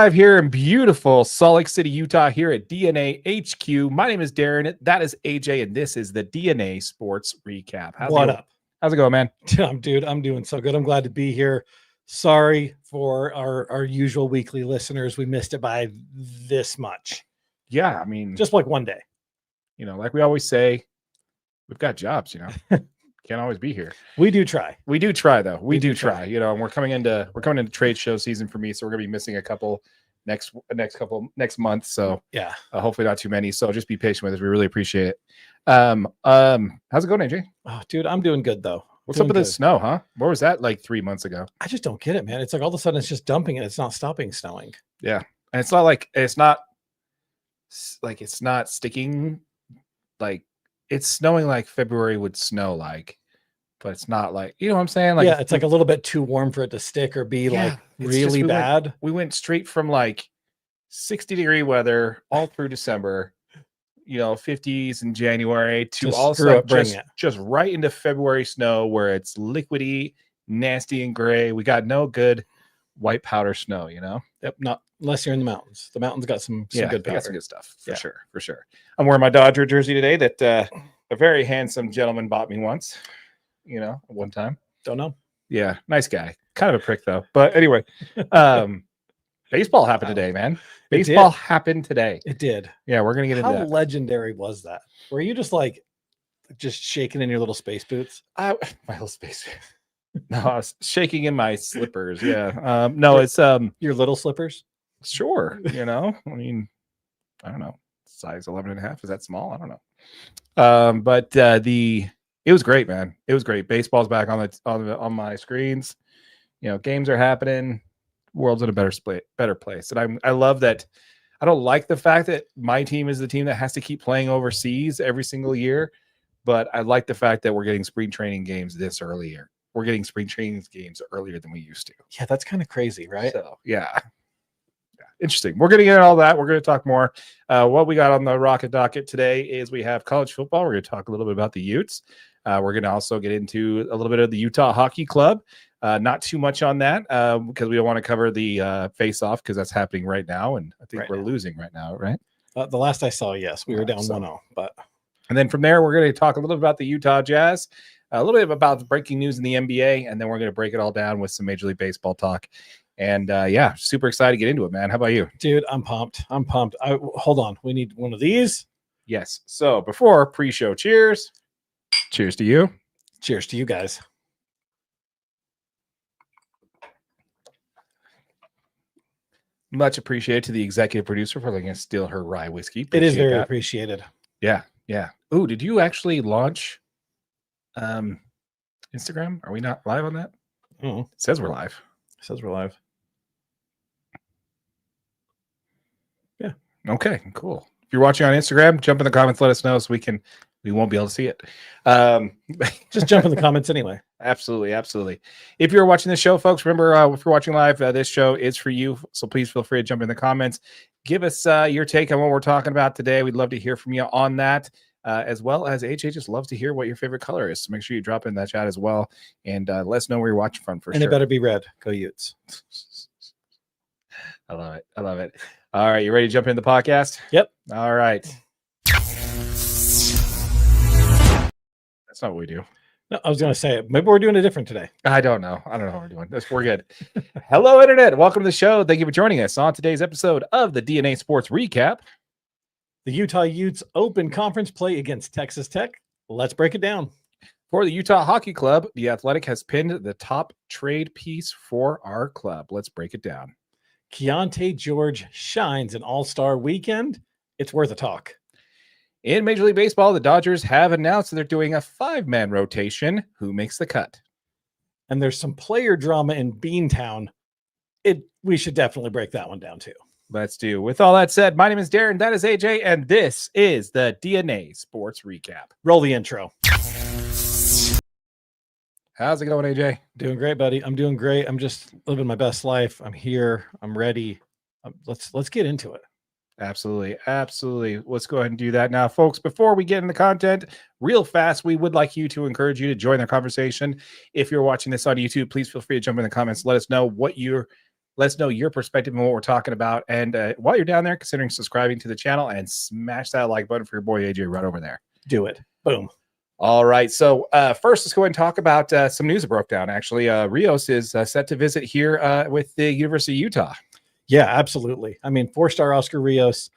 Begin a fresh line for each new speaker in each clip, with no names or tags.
Live here in beautiful Salt Lake City, Utah, here at DNA HQ. My name is Darren. That is AJ, and this is the DNA Sports Recap.
What up?
How's it going, man?
Dude, I'm doing so good. I'm glad to be here. Sorry for our usual weekly listeners. We missed it by this much.
Yeah, I mean,
Just like one day.
You know, like we always say, we've got jobs, you know. Can't always be here.
We do try.
We do try, though. We do try. You know, and we're coming into trade show season for me, so we're gonna be missing a couple next month. So
yeah,
hopefully not too many. So just be patient with us. We really appreciate it. How's it going, AJ?
Oh, dude, I'm doing good though.
What's up with this snow, huh? Where was that like 3 months ago?
I just don't get it, man. It's like all of a sudden it's just dumping and it's not stopping snowing.
Yeah, and it's not sticking. Like it's snowing like February would snow like. But it's not like, you know what I'm saying? Like,
yeah, it's like a little bit too warm for it to stick or be like really bad.
We went straight from like 60-degree weather all through December, you know, 50s in January to
just
all stuff just right into February snow where it's liquidy, nasty, and gray. We got no good white powder snow, you know?
Yep, not unless you're in the mountains. The mountains got some good powder.
Got some good stuff for sure. I'm wearing my Dodger jersey today that a very handsome gentleman bought me once. You know, one time.
Don't know.
Yeah, nice guy. Kind of a prick though. But anyway, baseball happened today, man. Baseball happened today.
It did.
Yeah, we're gonna get into that.
How legendary was that? Were you just shaking in your little space boots?
My little space. No, I was shaking in my slippers. Yeah. No, it's
your little slippers.
Sure. You know, I mean, I don't know. Size 11.5. Is that small? I don't know. But it was great, man. It was great. Baseball's back on my screens. You know, games are happening. World's in a better place. And I love that. I don't like the fact that my team is the team that has to keep playing overseas every single year, but I like the fact that we're getting spring training games this earlier. We're getting spring training games earlier than we used to.
Yeah, that's kind of crazy, right?
So yeah. Interesting. We're going to get into all that. We're going to talk more. What we got on the Rocket Docket today is we have college football. We're going to talk a little bit about the Utes. We're going to also get into a little bit of the Utah Hockey Club. Not too much on that because we don't want to cover the face-off because that's happening right now, and I think we're losing right now, right?
The last I saw, yes, we were down 1-0.
And then from there, we're going to talk a little bit about the Utah Jazz, a little bit about the breaking news in the NBA, and then we're going to break it all down with some Major League Baseball talk. And yeah, super excited to get into it, man. How about you?
Dude, I'm pumped. Hold on. We need one of these.
Yes. So before pre-show, cheers. Cheers to you.
Cheers to you guys.
Much appreciated to the executive producer for letting us steal her rye whiskey.
It is very appreciated.
Yeah. Yeah. Ooh, did you actually launch Instagram? Are we not live on that?
Mm-hmm.
It says we're live.
Yeah.
Okay, cool. If you're watching on Instagram, jump in the comments, let us know so we won't be able to see it.
Just jump in the comments anyway.
Absolutely. If you're watching this show, folks, remember if you're watching live, this show is for you. So please feel free to jump in the comments. Give us your take on what we're talking about today. We'd love to hear from you on that. As well as AJ just loves to hear what your favorite color is. So make sure you drop in that chat as well and let us know where you're watching from for sure.
And it better be red. Go Utes.
I love it. All right. You ready to jump into the podcast?
Yep.
All right. That's not what we do.
No, I was going to say maybe we're doing it different today.
I don't know what we're doing. We're good. Hello, Internet. Welcome to the show. Thank you for joining us on today's episode of the DNA Sports Recap.
The Utah Utes open conference play against Texas Tech. Let's break it down.
For the Utah Hockey Club, the Athletic has pinned the top trade piece for our club. Let's break it down.
Keontae George shines an all-star weekend. It's worth a talk.
In Major League Baseball, the Dodgers have announced that they're doing a 5-man rotation. Who makes the cut?
And there's some player drama in Beantown. We should definitely break that one down too.
Let's do. With all that said, my name is Darren. That is AJ, and this is the DNA Sports Recap.
Roll the intro.
How's it going, AJ?
Doing great, buddy. I'm doing great. I'm just living my best life. I'm here. I'm ready. Let's get into it.
Absolutely. Let's go ahead and do that now, folks. Before we get into the content, real fast, we would like you to encourage you to join the conversation. If you're watching this on YouTube, please feel free to jump in the comments. Let us know what your Let us know your perspective on what we're talking about. And while you're down there, considering subscribing to the channel and smash that like button for your boy AJ right over there.
Do it. Boom.
All right. So first, let's go ahead and talk about some news that broke down. Actually, Rios is set to visit here with the University of Utah.
Yeah, absolutely. I mean, 4-star Oscar Rios.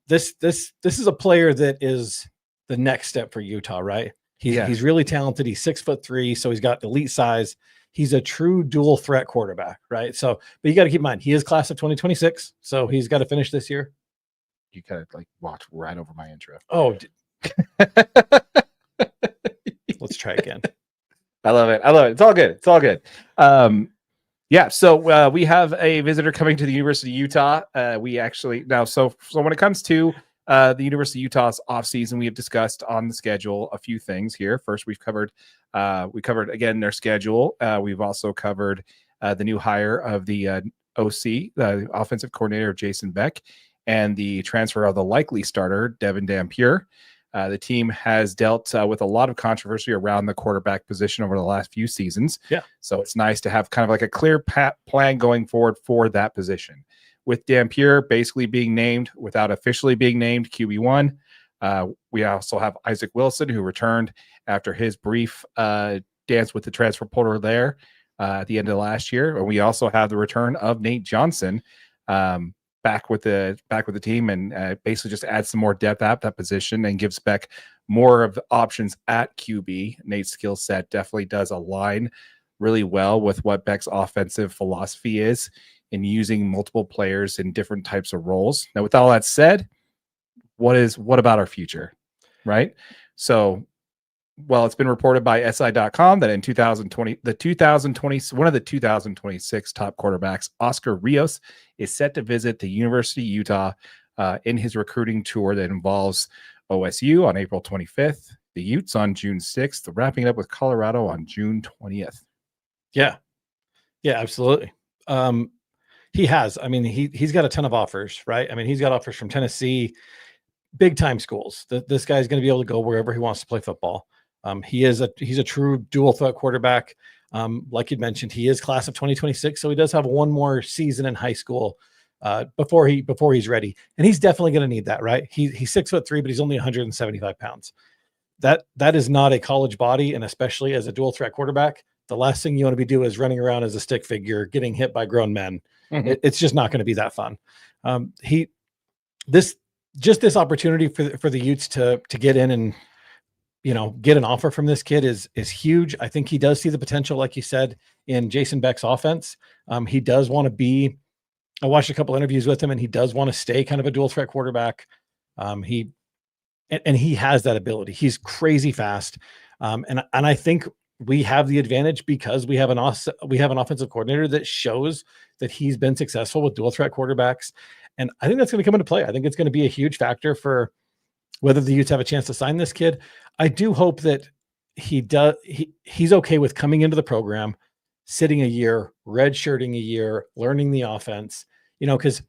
This is a player that is the next step for Utah, right? He's really talented. He's 6'3", so he's got elite size. He's a true dual threat quarterback, right? So, but you got to keep in mind, he is class of 2026, so he's got to finish this year.
You kind of like watch right over my intro.
Oh, let's try again.
I love it. It's all good. Yeah. So we have a visitor coming to the University of Utah. We actually now, so when it comes to the University of Utah's offseason, we have discussed on the schedule a few things here. First, we covered again their schedule. We've also covered the new hire of the OC, the offensive coordinator, Jason Beck, and the transfer of the likely starter, Devin Dampier. The team has dealt with a lot of controversy around the quarterback position over the last few seasons.
Yeah. So
it's nice to have kind of like a clear plan going forward for that position. With Dampier basically being named without officially being named QB1, we also have Isaac Wilson, who returned after his brief dance with the transfer portal there at the end of last year. And we also have the return of Nate Johnson back with the team, and basically just adds some more depth at that position and gives Beck more of the options at QB. Nate's skill set definitely does align really well with what Beck's offensive philosophy is in using multiple players in different types of roles. Now, with all that said, what about our future, right? So, well, it's been reported by SI.com that in 2020, one of the 2026 top quarterbacks, Oscar Rios, is set to visit the University of Utah in his recruiting tour that involves OSU on April 25th, the Utes on June 6th, wrapping it up with Colorado on June 20th.
Yeah, absolutely. He has. I mean, he's got a ton of offers, right? I mean, he's got offers from Tennessee, big time schools. This guy's going to be able to go wherever he wants to play football. He's a true dual threat quarterback. Like you mentioned, he is class of 2026, so he does have one more season in high school before he's ready, and he's definitely going to need that, right? He's 6'3", but he's only 175 pounds. That is not a college body, and especially as a dual threat quarterback, the last thing you want to be doing is running around as a stick figure, getting hit by grown men. Mm-hmm. It's just not going to be that fun. This opportunity for the Utes to get in and get an offer from this kid is huge. I think he does see the potential, like you said, in Jason Beck's offense. He does want to be. I watched a couple interviews with him, and he does want to stay kind of a dual threat quarterback. He has that ability. He's crazy fast, and I think we have the advantage because we have an offensive coordinator that shows that he's been successful with dual threat quarterbacks, and I think that's going to come into play. I think it's going to be a huge factor for whether the Utes have a chance to sign this kid. I do hope that he's okay with coming into the program, sitting a year, redshirting a year, learning the offense, because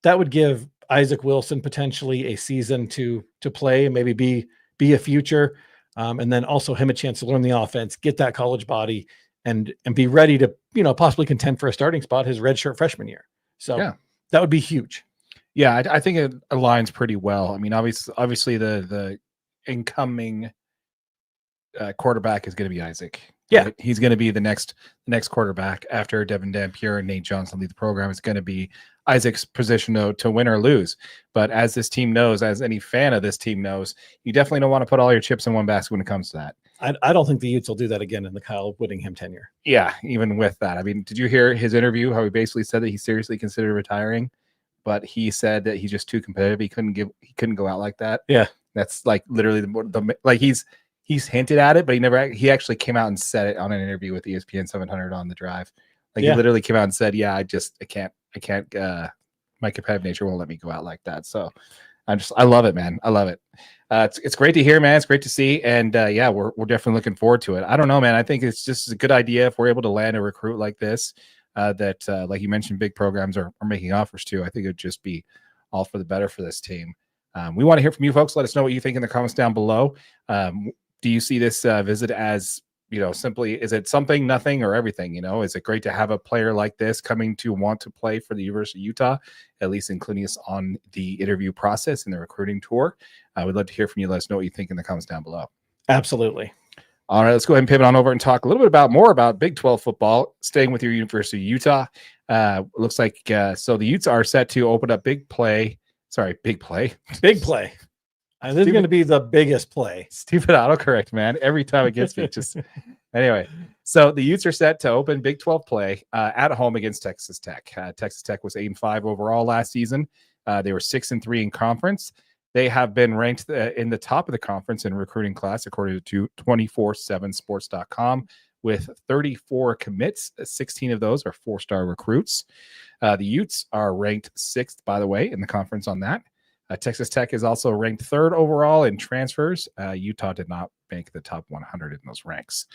that would give Isaac Wilson potentially a season to play and maybe be a future. And then also him a chance to learn the offense, get that college body, and be ready to, possibly contend for a starting spot his redshirt freshman year. So yeah, that would be huge.
Yeah, I think it aligns pretty well. I mean, obviously the incoming quarterback is going to be Isaac.
Yeah,
right? He's going to be the next quarterback after Devin Dampier and Nate Johnson lead the program. It's going to be Isaac's position to win or lose. But as this team knows, as any fan of this team knows, you definitely don't want to put all your chips in one basket when it comes to that.
I don't think the Utes will do that again in the Kyle Whittingham tenure.
Yeah, even with that. I mean, did you hear his interview? How he basically said that he seriously considered retiring, but he said that he's just too competitive. He couldn't go out like that.
Yeah,
that's like literally the like he's hinted at it, but he actually came out and said it on an interview with ESPN 700 on the drive. Like he literally came out and said, "Yeah, I can't. My competitive nature won't let me go out like that." So I love it, man. I love it. It's great to hear, man. It's great to see, and yeah, we're definitely looking forward to it. I don't know, man. I think it's just a good idea if we're able to land a recruit like this. That like you mentioned, big programs are making offers to. I think it would just be all for the better for this team. We want to hear from you folks. Let us know what you think in the comments down below. Do you see this visit as simply, is it something, nothing, or everything? Is it great to have a player like this coming to want to play for the University of Utah, at least including us on the interview process and the recruiting tour? I would love to hear from you. Let us know what you think in the comments down below.
Absolutely.
All right, let's go ahead and pivot on over and talk a little bit more about Big 12 football, staying with your University of Utah. Looks like, so the Utes are set to open up big play.
Big play. This is going to be the biggest play.
Stupid autocorrect, man. Every time it gets me. Anyway, so the Utes are set to open Big 12 play at home against Texas Tech. Texas Tech was 8-5 overall last season. They were 6-3 in conference. They have been ranked in the top of the conference in recruiting class, according to 247sports.com, with 34 commits. 16 of those are 4-star recruits. The Utes are ranked 6th, by the way, in the conference on that. Texas Tech is also ranked 3rd overall in transfers. Utah did not make the top 100 in those ranks.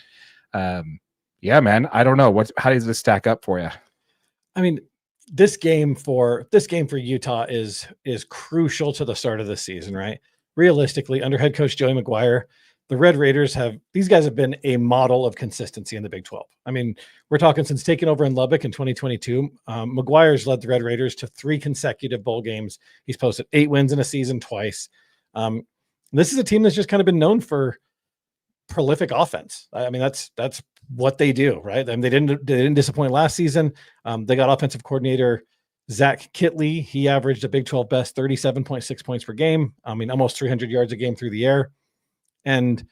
Yeah, man, I don't know. How does this stack up for you?
I mean, this game for Utah is crucial to the start of the season, right? Realistically, under head coach Joey McGuire, the Red Raiders have been a model of consistency in the Big 12. I mean, we're talking since taking over in Lubbock in 2022, McGuire's led the Red Raiders to 3 consecutive bowl games. He's posted 8 wins in a season twice. This is a team that's just kind of been known for prolific offense. I mean, that's what they do, right? I mean, they didn't disappoint last season. They got offensive coordinator Zach Kitley. He averaged a Big 12 best 37.6 points per game. I mean, almost 300 yards a game through the air. And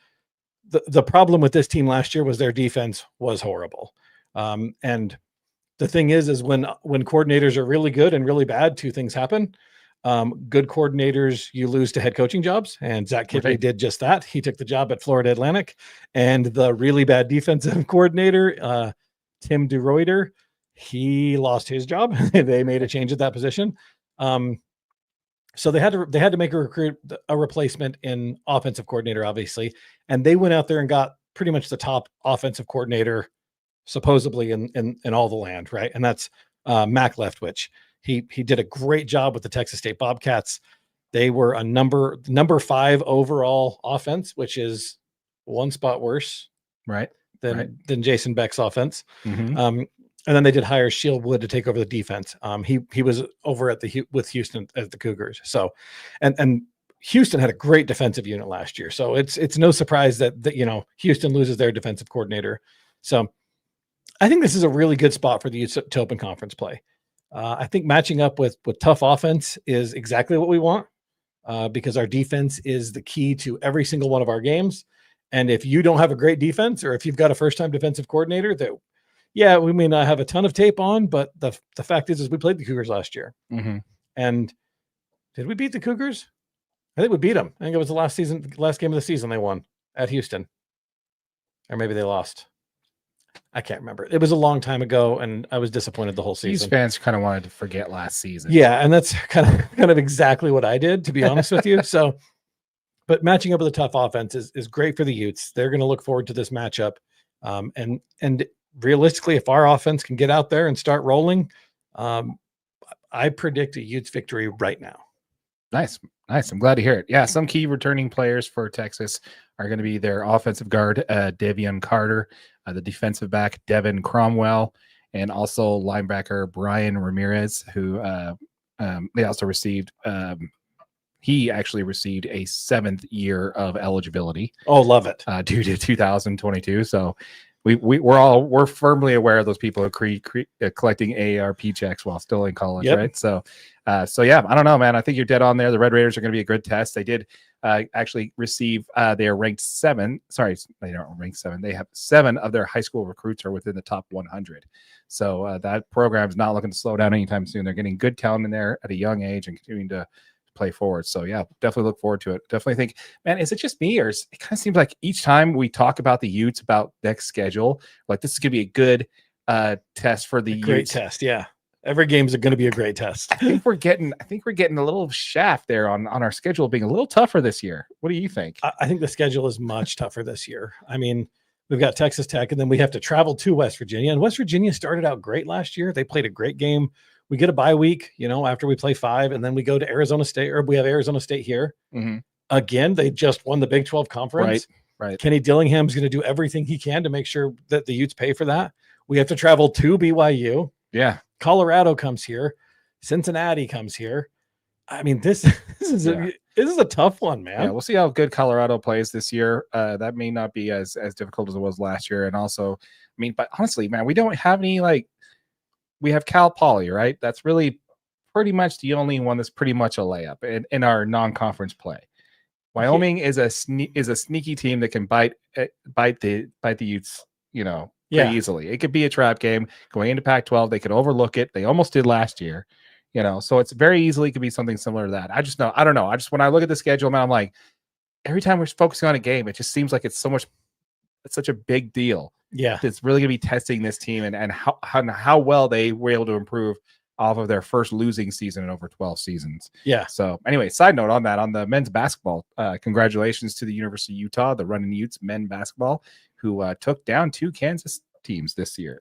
the problem with this team last year was their defense was horrible. And the thing is when coordinators are really good and really bad, 2 things happen. Good coordinators, you lose to head coaching jobs, and Zach Kitley did just that. He took the job at Florida Atlantic. And the really bad defensive coordinator, Tim DeRuyter, he lost his job. They made a change at that position. So they had to make a replacement in offensive coordinator, obviously, and they went out there and got pretty much the top offensive coordinator supposedly in all the land, right? And that's Mac Leftwich. He did a great job with the Texas State Bobcats. They were a number 5 overall offense, which is 1 spot worse, than Jason Beck's offense.
Mm-hmm.
And then they did hire Shield Wood to take over the defense. He was over with Houston at the Cougars. So, and Houston had a great defensive unit last year. So it's no surprise that Houston loses their defensive coordinator. So I think this is a really good spot for the Utes to open conference play. I think matching up with tough offense is exactly what we want, because our defense is the key to every single one of our games. And if you don't have a great defense, or if you've got a first-time defensive coordinator that, yeah, we may not have a ton of tape on, but the fact is we played the Cougars last year.
Mm-hmm.
And did we beat the Cougars? I think we beat them. I think it was the last game of the season they won at Houston. Or maybe they lost. I can't remember. It was a long time ago, and I was disappointed the whole season.
These fans kind of wanted to forget last season.
Yeah, and that's kind of exactly what I did, to be honest with you. So, but matching up with a tough offense is great for the Utes. They're going to look forward to this matchup. And realistically, if our offense can get out there and start rolling, I predict a Utes victory right now.
Nice. I'm glad to hear it. Yeah, some key returning players for Texas are going to be their offensive guard, Devion Carter, the defensive back, Devin Cromwell, and also linebacker Brian Ramirez, who they also received. He actually received a 7th year of eligibility.
Oh, love it.
Due to 2022. So we're firmly aware of those people who are collecting AARP checks while still in college, right? So yeah, I don't know, man. I think you're dead on there. The Red Raiders are going to be a good test. They did actually receive. They are ranked 7. Sorry, they don't rank 7. They have 7 of their high school recruits are within the top 100. So that program is not looking to slow down anytime soon. They're getting good talent in there at a young age and continuing to play forward. So yeah, definitely look forward to it. Definitely think, man, is it just me, or it kind of seems like each time we talk about the Utes, about next schedule, like this is going to be a good test for the Utes.
Great test, yeah. Every game is going to be a great test.
I think we're getting a little shaft there on our schedule being a little tougher this year. What do you think?
I think the schedule is much tougher this year. I mean, we've got Texas Tech, and then we have to travel to West Virginia. And West Virginia started out great last year. They played a great game. We get a bye week, after we play 5, and then we go to Arizona State, or we have Arizona State here.
Mm-hmm.
Again, they just won the Big 12 conference.
Right. Right.
Kenny Dillingham's going to do everything he can to make sure that the Utes pay for that. We have to travel to BYU.
Yeah.
Colorado comes here. Cincinnati comes here. I mean, this is a tough one, man.
Yeah, we'll see how good Colorado plays this year. That may not be as difficult as it was last year. And also, I mean, but honestly, man, we don't have any we have Cal Poly, right? That's really pretty much the only one that's pretty much a layup in our non-conference play. Wyoming is a sneaky team that can bite the Utes, pretty easily. It could be a trap game going into Pac-12. They could overlook it. They almost did last year. So it's very easily could be something similar to that. I don't know. When I look at the schedule, man, I'm like, every time we're focusing on a game, it just seems like it's such a big deal.
Yeah.
It's really going to be testing this team and how well they were able to improve off of their first losing season in over 12 seasons.
Yeah.
So anyway, side note on that, on the men's basketball, congratulations to the University of Utah, the Running Utes men basketball, who took down 2 Kansas teams this week.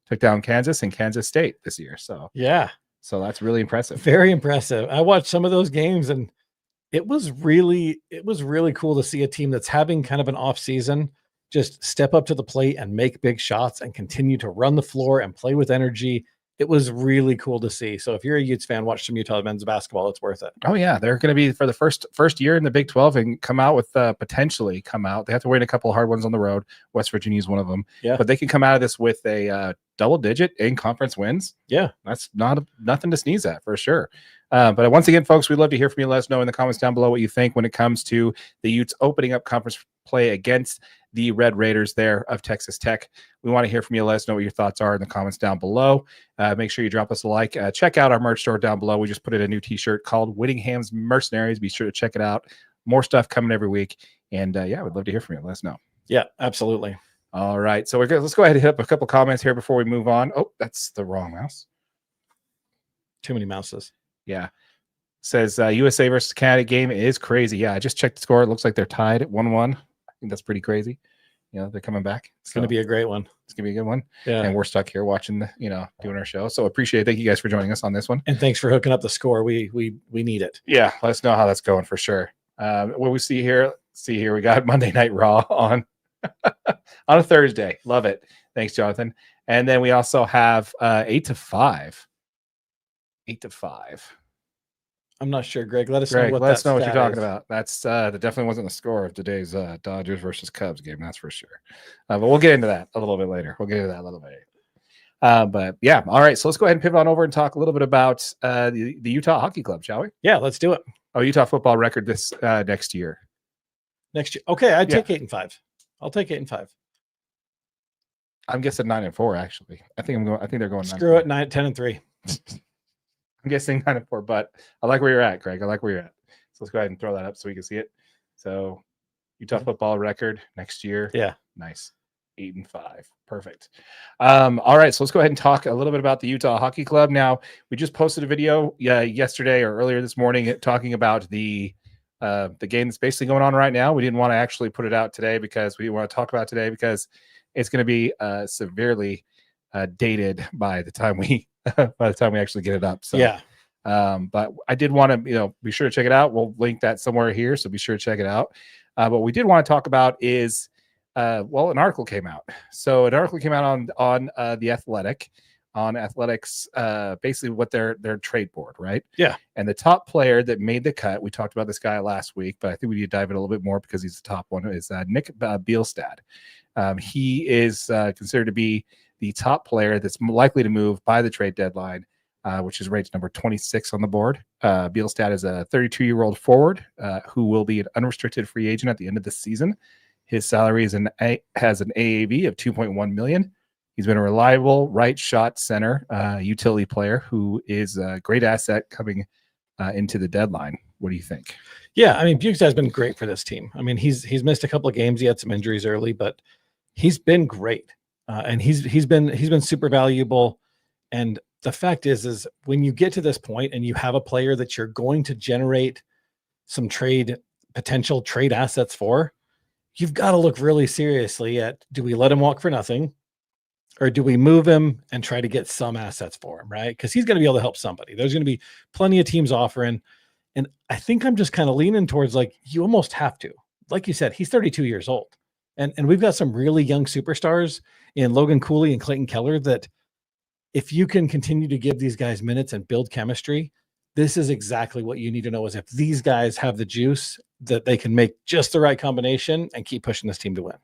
Took down Kansas and Kansas State this year. So So that's really impressive.
Very impressive. I watched some of those games and it was really cool to see a team that's having kind of an off season just step up to the plate and make big shots and continue to run the floor and play with energy. It was really cool to see. So if you're a Utes fan, watch some Utah men's basketball. It's worth it.
Oh yeah. They're going to be for the first year in the Big 12 and come out with potentially come out. They have to win a couple of hard ones on the road. West Virginia is one of them.
Yeah.
But they can come out of this with a double digit in conference wins.
Yeah.
That's nothing to sneeze at for sure. But once again, folks, we'd love to hear from you. Let us know in the comments down below what you think when it comes to the Utes opening up conference play against the Red Raiders there of Texas Tech. We want to hear from you. Let us know what your thoughts are in the comments down below. Make sure you drop us a like. Check out our merch store down below. We just put in a new t-shirt called Whittingham's Mercenaries. Be sure to check it out. More stuff coming every week. And we'd love to hear from you. Let us know.
Yeah, absolutely.
All right. So let's go ahead and hit up a couple comments here before we move on. Oh, that's the wrong mouse.
Too many mouses.
Yeah. Says USA versus Canada game is crazy. Yeah, I just checked the score. It looks like they're tied at 1-1. I think that's pretty crazy. They're coming back.
It's going to be a great one.
It's going to be a good one.
Yeah.
And we're stuck here watching doing our show. So appreciate it. Thank you guys for joining us on this one.
And thanks for hooking up the score. We need it.
Yeah. Let us know how that's going for sure. What we see here, we got Monday Night Raw on a Thursday. Love it. Thanks, Jonathan. And then we also have 8 to 5. 8 to 5.
I'm not sure, Greg. Let us
know what you're talking
is.
About. That's that definitely wasn't the score of today's Dodgers versus Cubs game. That's for sure. But we'll get into that a little bit later. But yeah, all right. So let's go ahead and pivot on over and talk a little bit about the Utah Hockey Club, shall we?
Yeah, let's do it.
Oh, Utah football record this next year.
Next year, okay. I'd take 8-5. I'll take 8-5.
I'm guessing 9-4. Actually, I think they're going.
Screw it, 10-3.
I'm guessing 9-4, but I like where you're at, Greg. I like where you're at. So let's go ahead and throw that up so we can see it. So Utah football record next year.
Yeah.
Nice. 8-5. Perfect. All right. So let's go ahead and talk a little bit about the Utah Hockey Club. Now, we just posted a video yesterday or earlier this morning talking about the game that's basically going on right now. We didn't want to actually put it out today because we want to talk about today because it's going to be severely dated by the time we actually get it up. So
yeah.
But I did want to, be sure to check it out. We'll link that somewhere here, so be sure to check it out. What we did want to talk about is, an article came out. So an article came out on the Athletic, on Athletics, basically what their trade board, right?
Yeah.
And the top player that made the cut, we talked about this guy last week, but I think we need to dive in a little bit more because he's the top one, is Nick Bjugstad. He is considered to be the top player that's likely to move by the trade deadline, which is ranked number 26 on the board. Bjugstad is a 32-year-old forward who will be an unrestricted free agent at the end of the season. His salary has an AAV of $2.1 million. He's been a reliable right shot center, utility player who is a great asset coming into the deadline. What do you think?
Yeah, I mean, Bjugstad has been great for this team. I mean, he's missed a couple of games. He had some injuries early, but he's been great. And he's been super valuable. And the fact is when you get to this point and you have a player that you're going to generate some potential trade assets for, you've got to look really seriously at, do we let him walk for nothing? Or do we move him and try to get some assets for him, right? Because he's going to be able to help somebody. There's going to be plenty of teams offering. And I think I'm just kind of leaning towards you almost have to. like you said, he's 32 years old. And we've got some really young superstars in Logan Cooley and Clayton Keller that if you can continue to give these guys minutes and build chemistry, this is exactly what you need to know is if these guys have the juice that they can make just the right combination and keep pushing this team to win.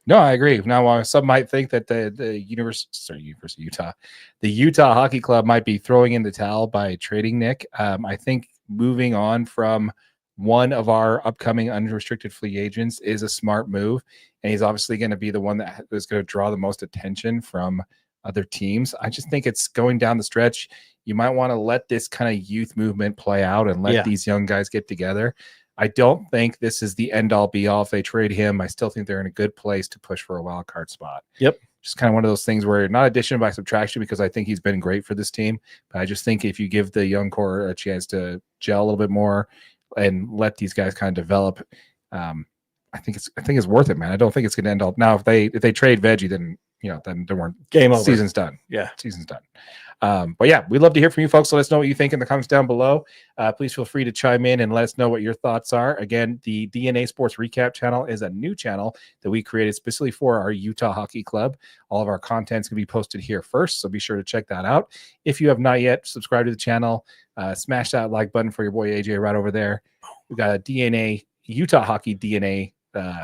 No, I agree. Now, some might think that the University of Utah, the Utah Hockey Club might be throwing in the towel by trading Nick. I think moving on from one of our upcoming unrestricted free agents is a smart move, and he's obviously going to be the one that is going to draw the most attention from other teams. I just think it's going down the stretch. You might want to let this kind of youth movement play out and let these young guys get together. I don't think this is the end all be all. If they trade him, I still think they're in a good place to push for a wild card spot.
Yep.
Just kind of one of those things where not addition by subtraction, because I think he's been great for this team. But I just think if you give the young core a chance to gel a little bit more and let these guys kind of develop, I think it's worth it, man. I don't think it's going to end all. Now, if they trade Veggie, then then they weren't
game over.
Season's done.
Yeah,
season's done. But yeah, we'd love to hear from you folks. Let us know what you think in the comments down below. Please feel free to chime in and let us know what your thoughts are. Again, the DNA Sports Recap channel is a new channel that we created specifically for our Utah Hockey Club. All of our content's going to be posted here first, so be sure to check that out. If you have not yet subscribed to the channel, smash that like button for your boy AJ right over there. We've got a Utah Hockey DNA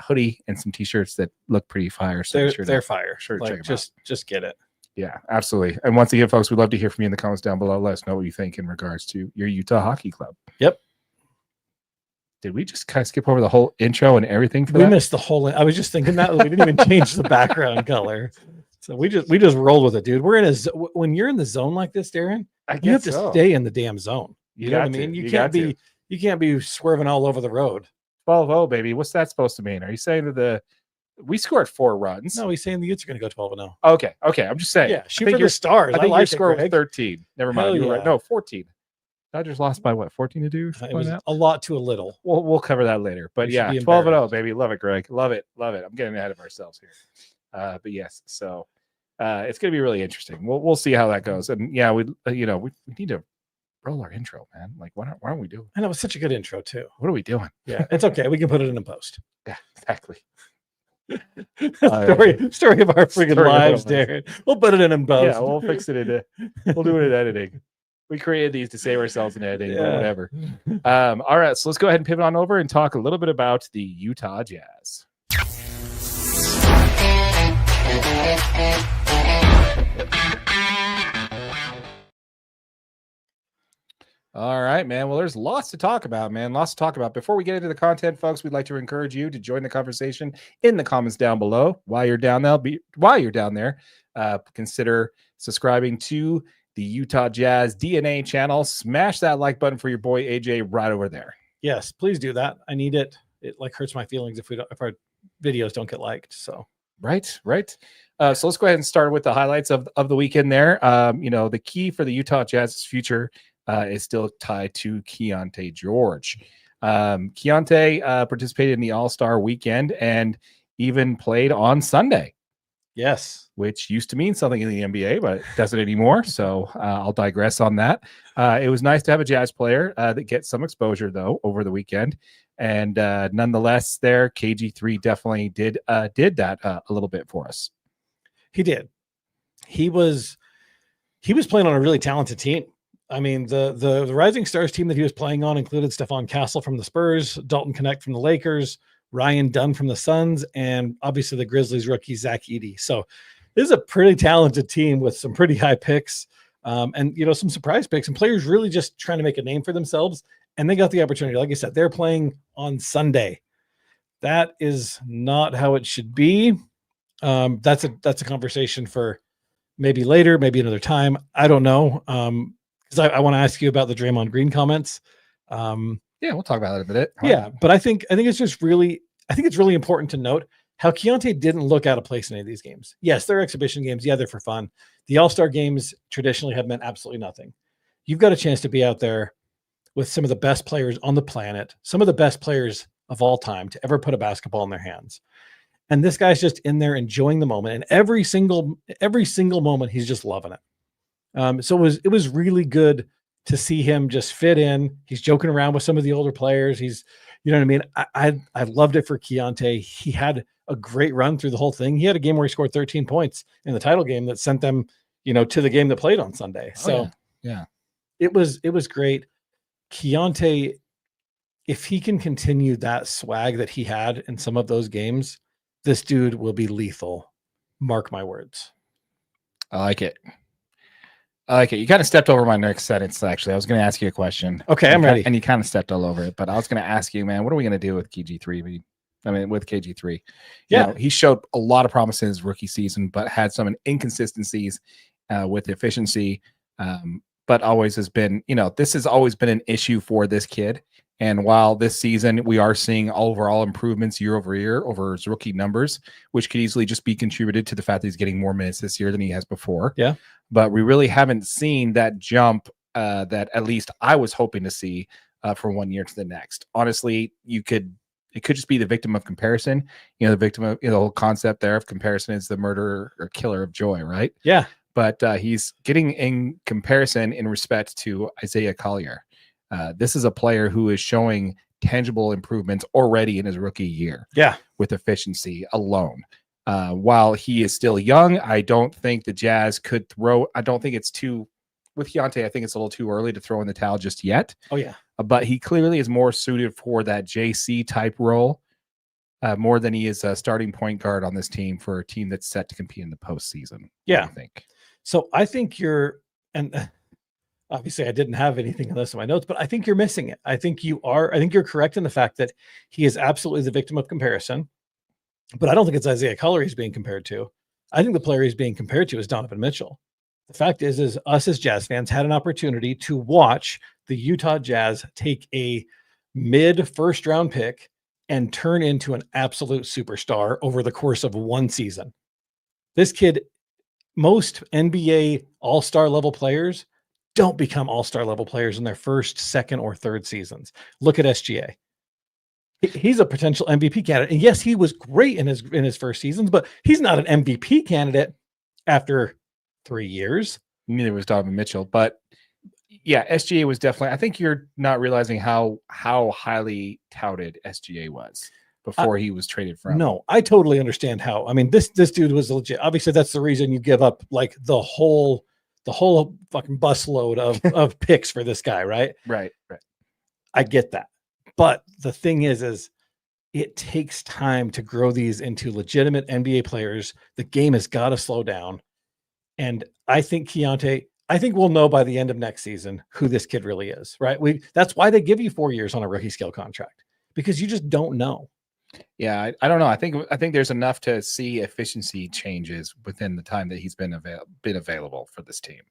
hoodie and some t-shirts that look pretty fire. So
they're fire.
Sure,
like,
check them out.
Just get it.
Yeah, absolutely. And once again, folks, we'd love to hear from you in the comments down below. Let us know what you think in regards to your Utah Hockey Club.
Yep.
Did we just kind of skip over the whole intro and everything for
we
that?
Missed the whole. I was just thinking that we didn't even change the background color. So we just rolled with it, dude. We're in when you're in the zone like this, Darren, you have to stay in the damn zone. You know what I mean? You can't be swerving all over the road.
12-0, baby. What's that supposed to mean? Are you saying that we scored 4 runs?
No, he's saying the Utes are going to go 12-0.
Okay. I'm just saying.
Yeah, shoot for the stars.
I think your score was 13. Never mind. You were right. No, 14. Dodgers lost by what? 14-2.
It was a lot to a little.
We'll cover that later. But yeah, 12-0, baby. Love it, Greg. Love it. I'm getting ahead of ourselves here. But yes, so it's going to be really interesting. We'll see how that goes. And yeah, we need to roll our intro, man. Like, why aren't we doing?
I know, it was such a good intro too.
What are we doing?
Yeah, it's okay. We can put it in a post.
Yeah, exactly.
Story of our freaking lives, Darren. We'll put it in post.
Yeah, we'll fix it we'll do it in editing. We created these to save ourselves in editing, but whatever. All right, so let's go ahead and pivot on over and talk a little bit about the Utah Jazz. All right, man. Well, there's lots to talk about, man. Lots to talk about. Before we get into the content, folks, we'd like to encourage you to join the conversation in the comments down below. While you're down there, consider subscribing to the Utah Jazz DNA channel. Smash that like button for your boy AJ right over there.
Yes, please do that. I need it. It hurts my feelings if our videos don't get liked. So
right. So let's go ahead and start with the highlights of the weekend there. The key for the Utah Jazz's future is still tied to Keontae George. Keontae participated in the All-Star weekend and even played on Sunday.
Yes.
Which used to mean something in the NBA, but it doesn't anymore. So I'll digress on that. It was nice to have a Jazz player that gets some exposure, though, over the weekend. And nonetheless, there, KG3 definitely did that a little bit for us.
He did. He was playing on a really talented team. I mean, the Rising Stars team that he was playing on included Stephon Castle from the Spurs, Dalton Connect from the Lakers, Ryan Dunn from the Suns, and obviously the Grizzlies rookie Zach Edey. So this is a pretty talented team with some pretty high picks, and some surprise picks and players really just trying to make a name for themselves. And they got the opportunity. Like I said, they're playing on Sunday. That is not how it should be. That's a conversation for maybe later, maybe another time. I don't know. Because I want to ask you about the Draymond Green comments.
Yeah, we'll talk about it in a minute.
Yeah, but I think it's just really, it's really important to note how Keontae didn't look out of place in any of these games. Yes, they're exhibition games. Yeah, they're for fun. The All-Star games traditionally have meant absolutely nothing. You've got a chance to be out there with some of the best players on the planet, some of the best players of all time to ever put a basketball in their hands. And this guy's just in there enjoying the moment. And every single moment, he's just loving it. So it was really good to see him just fit in. He's joking around with some of the older players. He's You know what I mean? I loved it for Keontae. He had a great run through the whole thing. He had a game where he scored 13 points in the title game that sent them, to the game that played on Sunday. So
yeah.
it was great. Keontae, if he can continue that swag that he had in some of those games, this dude will be lethal. Mark my words.
I like it. You kind of stepped over my next sentence, actually. I was going to ask you a question.
Okay, I'm ready.
And you kind of stepped all over it, but I was going to ask you, man, what are we going to do with KG3? With KG3. He showed a lot of promise in his rookie season, but had some inconsistencies with efficiency. But always has been, this has always been an issue for this kid. And while this season we are seeing overall improvements year over year over his rookie numbers, which could easily just be contributed to the fact that he's getting more minutes this year than he has before.
Yeah.
But we really haven't seen that jump that at least I was hoping to see from 1 year to the next. Honestly, it could just be the victim of comparison. The victim of the whole concept there of comparison is the murderer or killer of joy, right?
Yeah.
But he's getting in comparison in respect to Isaiah Collier. This is a player who is showing tangible improvements already in his rookie year.
Yeah.
With efficiency alone. While he is still young, I don't think the Jazz could throw. I don't think it's too with Keontae. I think it's a little too early to throw in the towel just yet.
Oh yeah.
But he clearly is more suited for that JC type role more than he is a starting point guard on this team for a team that's set to compete in the postseason.
Yeah.
I think.
So I think and obviously I didn't have anything on this in my notes, but I think you're missing it. I think you're correct in the fact that he is absolutely the victim of comparison, but I don't think it's Isaiah Collier he's being compared to. I think the player he's being compared to is Donovan Mitchell. The fact is us as Jazz fans had an opportunity to watch the Utah Jazz take a mid first round pick and turn into an absolute superstar over the course of one season. This kid, most NBA all-star level players don't become all-star level players in their first, second, or third seasons. Look at SGA. He's a potential MVP candidate. And yes, he was great in his first seasons, but he's not an MVP candidate after 3 years.
Neither was Donovan Mitchell. But yeah, SGA was definitely, I think you're not realizing how highly touted SGA was before he was traded from.
No, I totally understand how. I mean, this dude was legit. Obviously, that's the reason you give up like the whole fucking busload of picks for this guy, right?
Right.
I get that. But the thing is it takes time to grow these into legitimate NBA players. The game has got to slow down. And I think Keontae, we'll know by the end of next season who this kid really is, right? That's why they give you 4 years on a rookie scale contract, because you just don't know.
Yeah, I don't know. I think there's enough to see efficiency changes within the time that he's been available for this team.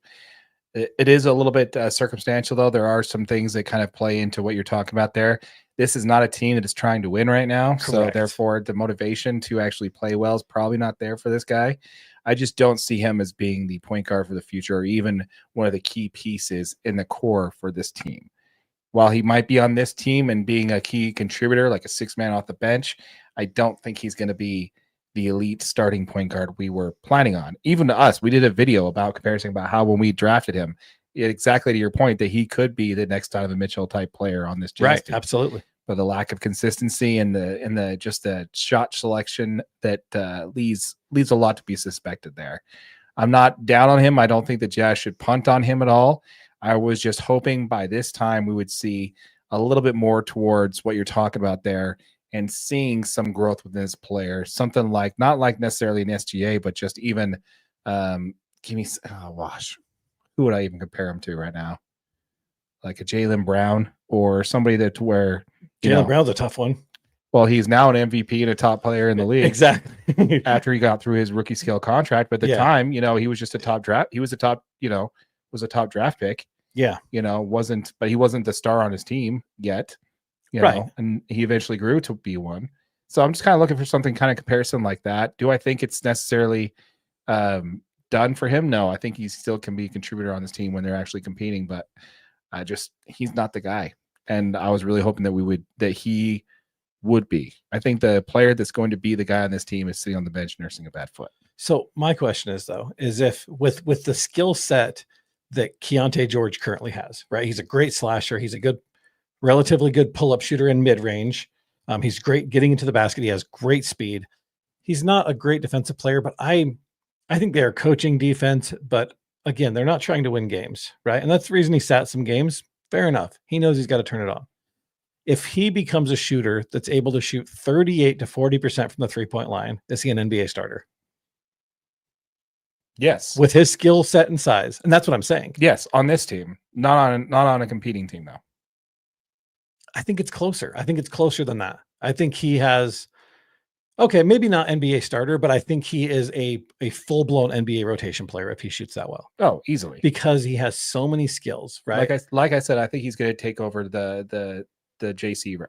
It is a little bit circumstantial, though. There are some things that kind of play into what you're talking about there. This is not a team that is trying to win right now. Correct. So therefore, the motivation to actually play well is probably not there for this guy. I just don't see him as being the point guard for the future or even one of the key pieces in the core for this team. While he might be on this team and being a key contributor, like a 6-man off the bench, I don't think he's going to be the elite starting point guard we were planning on. Even to us, we did a video about comparison about how when we drafted him, exactly to your point, that he could be the next Donovan Mitchell type player on this Jazz team.
Absolutely.
But the lack of consistency and the just the shot selection that leaves a lot to be suspected there. I'm not down on him. I don't think the Jazz should punt on him at all. I was just hoping by this time we would see a little bit more towards what you're talking about there and seeing some growth within this player. Something like, not like necessarily an SGA, but just even who would I even compare him to right now? Like a Jaylen Brown or somebody that where
Jaylen Brown's a tough one.
Well, he's now an MVP and a top player in the league.
Exactly.
After he got through his rookie scale contract. But at the time, he was just a top draft. He was a top, was a top draft pick.
Yeah.
He wasn't the star on his team yet, and he eventually grew to be one. So I'm just kind of looking for something kind of comparison like that. Do I think it's necessarily done for him? No, I think he still can be a contributor on this team when they're actually competing, but he's not the guy. And I was really hoping that he would be. I think the player that's going to be the guy on this team is sitting on the bench nursing a bad foot.
So my question is if with the skill set that Keontae George currently has, right? He's a great slasher. He's a good relatively good pull-up shooter in mid-range. He's great getting into the basket. He has great speed. He's not a great defensive player, but I think they're coaching defense. But again, they're not trying to win games, right? And that's the reason he sat some games. Fair enough. He knows he's got to turn it on. If he becomes a shooter that's able to shoot 38 to 40% from the three-point line, is he an NBA starter?
Yes.
With his skill set and size. And that's what I'm saying.
Yes, on this team, not on a competing team though.
I think it's closer. I think it's closer than that. I think he has, okay, maybe not NBA starter, but I think he is a full-blown NBA rotation player if he shoots that well.
Oh, easily.
Because he has so many skills, right?
Like I said, I think he's going to take over the JC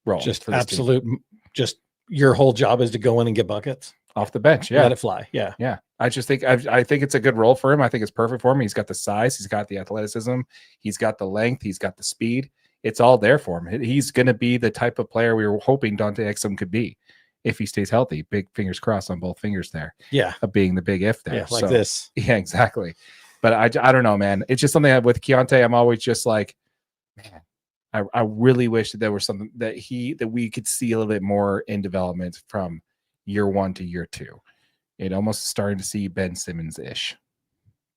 role.
Just absolute, just your whole job is to go in and get buckets.
Off the bench, yeah.
Let it fly, yeah.
Yeah. I just think I think it's a good role for him. I think it's perfect for him. He's got the size, he's got the athleticism, he's got the length, he's got the speed. It's all there for him. He's going to be the type of player we were hoping Dante Exum could be if he stays healthy. Big fingers crossed on both fingers there.
Yeah.
Being the big if there.
Yeah, like this.
Yeah, exactly. But I don't know, man. It's just something with Keontae, I'm always just like, man, I really wish that there was something that we could see a little bit more in development from year 1 to year 2. It almost starting to see Ben Simmons-ish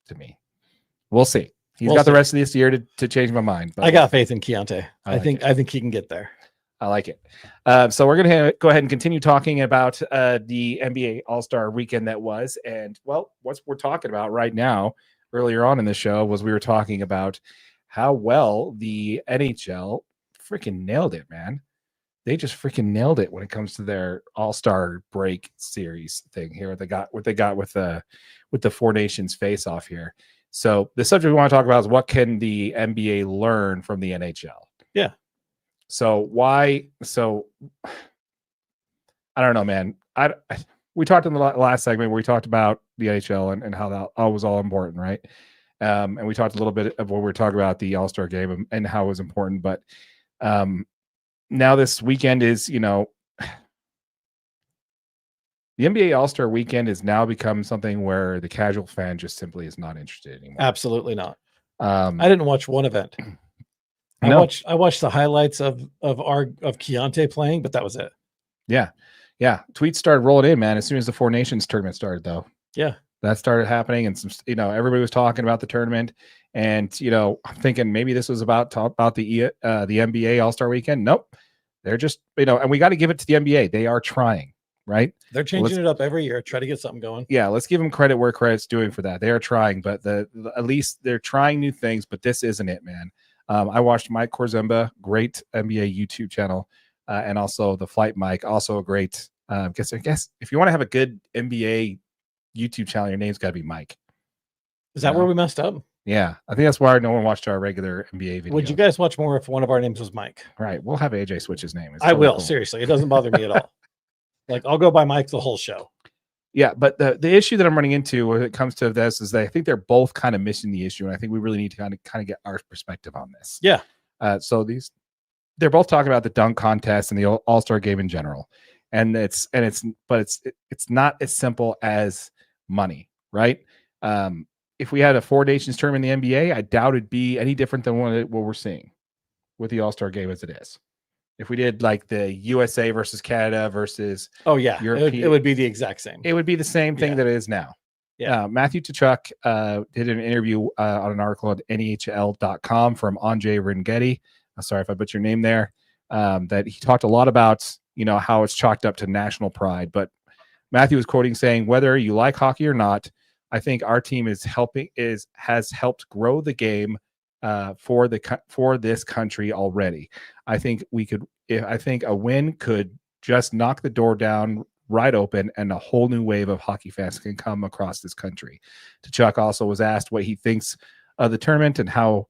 to me. We'll see. He's got the rest of this year to change my mind. But
I got faith in Keontae. I
think
he can get there.
I like it. So we're going to go ahead and continue talking about the NBA All-Star weekend that was. And, well, what we're talking about right now, earlier on in the show, was we were talking about how well the NHL freaking nailed it, man. They just freaking nailed it when it comes to their All-Star break series thing here. What they got with the Four Nations face-off here. So the subject we want to talk about is what can the NBA learn from the NHL?
Yeah.
So I don't know, man. We talked in the last segment where we talked about the NHL and how that was all important, right? And we talked a little bit of what we were talking about the All-Star game and how it was important. But now this weekend is, the NBA All-Star weekend has now become something where the casual fan just simply is not interested anymore.
Absolutely not. I didn't watch one event. I watched the highlights of Keontae playing, but that was it. Yeah.
Tweets started rolling in, man, as soon as the Four Nations tournament started, though.
Yeah.
That started happening, and some, everybody was talking about the tournament, and I'm thinking maybe this was about the NBA All-Star weekend. Nope. They're just, and we got to give it to the NBA. They are trying. Right?
They're changing it up every year. Try to get something going.
Yeah, let's give them credit where credit's doing for that. They are trying, but at least they're trying new things, but this isn't it, man. I watched Mike Korzemba, great NBA YouTube channel, and also the Flight Mike, also a great, I guess if you want to have a good NBA YouTube channel, your name's got to be Mike.
Is that where we messed up?
Yeah, I think that's why no one watched our regular NBA video.
Would you guys watch more if one of our names was Mike?
Right, we'll have AJ switch his name.
I will, seriously. It doesn't bother me at all. Like, I'll go by Mike the whole show.
Yeah, but the issue that I'm running into when it comes to this is that I think they're both kind of missing the issue, and I think we really need to kind of get our perspective on this.
Yeah.
So they're both talking about the dunk contest and the All-Star game in general, and it's not as simple as money, right? If we had a Four Nations tournament in the NBA, I doubt it'd be any different than what we're seeing with the All-Star game as it is. If we did like the USA versus Canada versus
it would be the exact same.
It would be the same thing that it is now.
Yeah.
Matthew Tkachuk did an interview on an article at NHL.com from Andrzej Ringetti. Sorry if I butchered your name there. That he talked a lot about, how it's chalked up to national pride. But Matthew was quoting saying, whether you like hockey or not, I think our team has helped grow the game for this country already. I think a win could just knock the door down right open, and a whole new wave of hockey fans can come across this country. Tkachuk also was asked what he thinks of the tournament and how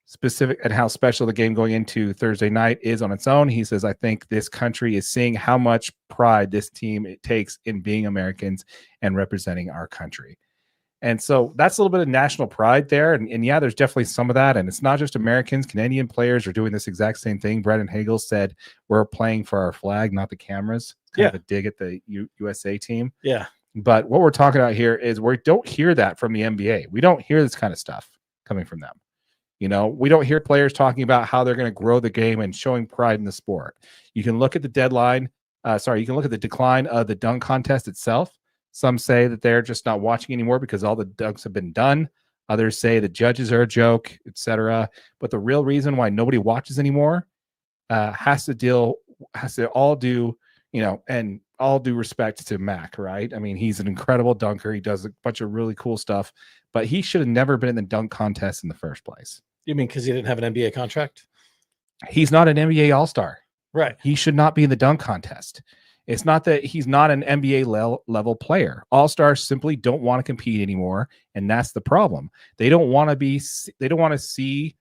specific and how special the game going into Thursday night is on its own. He says, I think this country is seeing how much pride this team takes in being Americans and representing our country. And so that's a little bit of national pride there. And yeah, there's definitely some of that. And it's not just Americans. Canadian players are doing this exact same thing. Brendan Hagel said, we're playing for our flag, not the cameras. Kind of a dig at the USA team.
Yeah.
But what we're talking about here is we don't hear that from the NBA. We don't hear this kind of stuff coming from them. We don't hear players talking about how they're going to grow the game and showing pride in the sport. You can look at the you can look at the decline of the dunk contest itself. Some say that they're just not watching anymore because all the dunks have been done. Others say the judges are a joke, etc. But the real reason why nobody watches anymore has to all do, and all due respect to Mac, right? I mean, he's an incredible dunker. He does a bunch of really cool stuff, but he should have never been in the dunk contest in the first place.
You mean because he didn't have an NBA contract?
He's not an NBA All-Star.
Right.
He should not be in the dunk contest. It's not that he's not an NBA level player. All-Stars simply don't want to compete anymore, and that's the problem. They don't want to see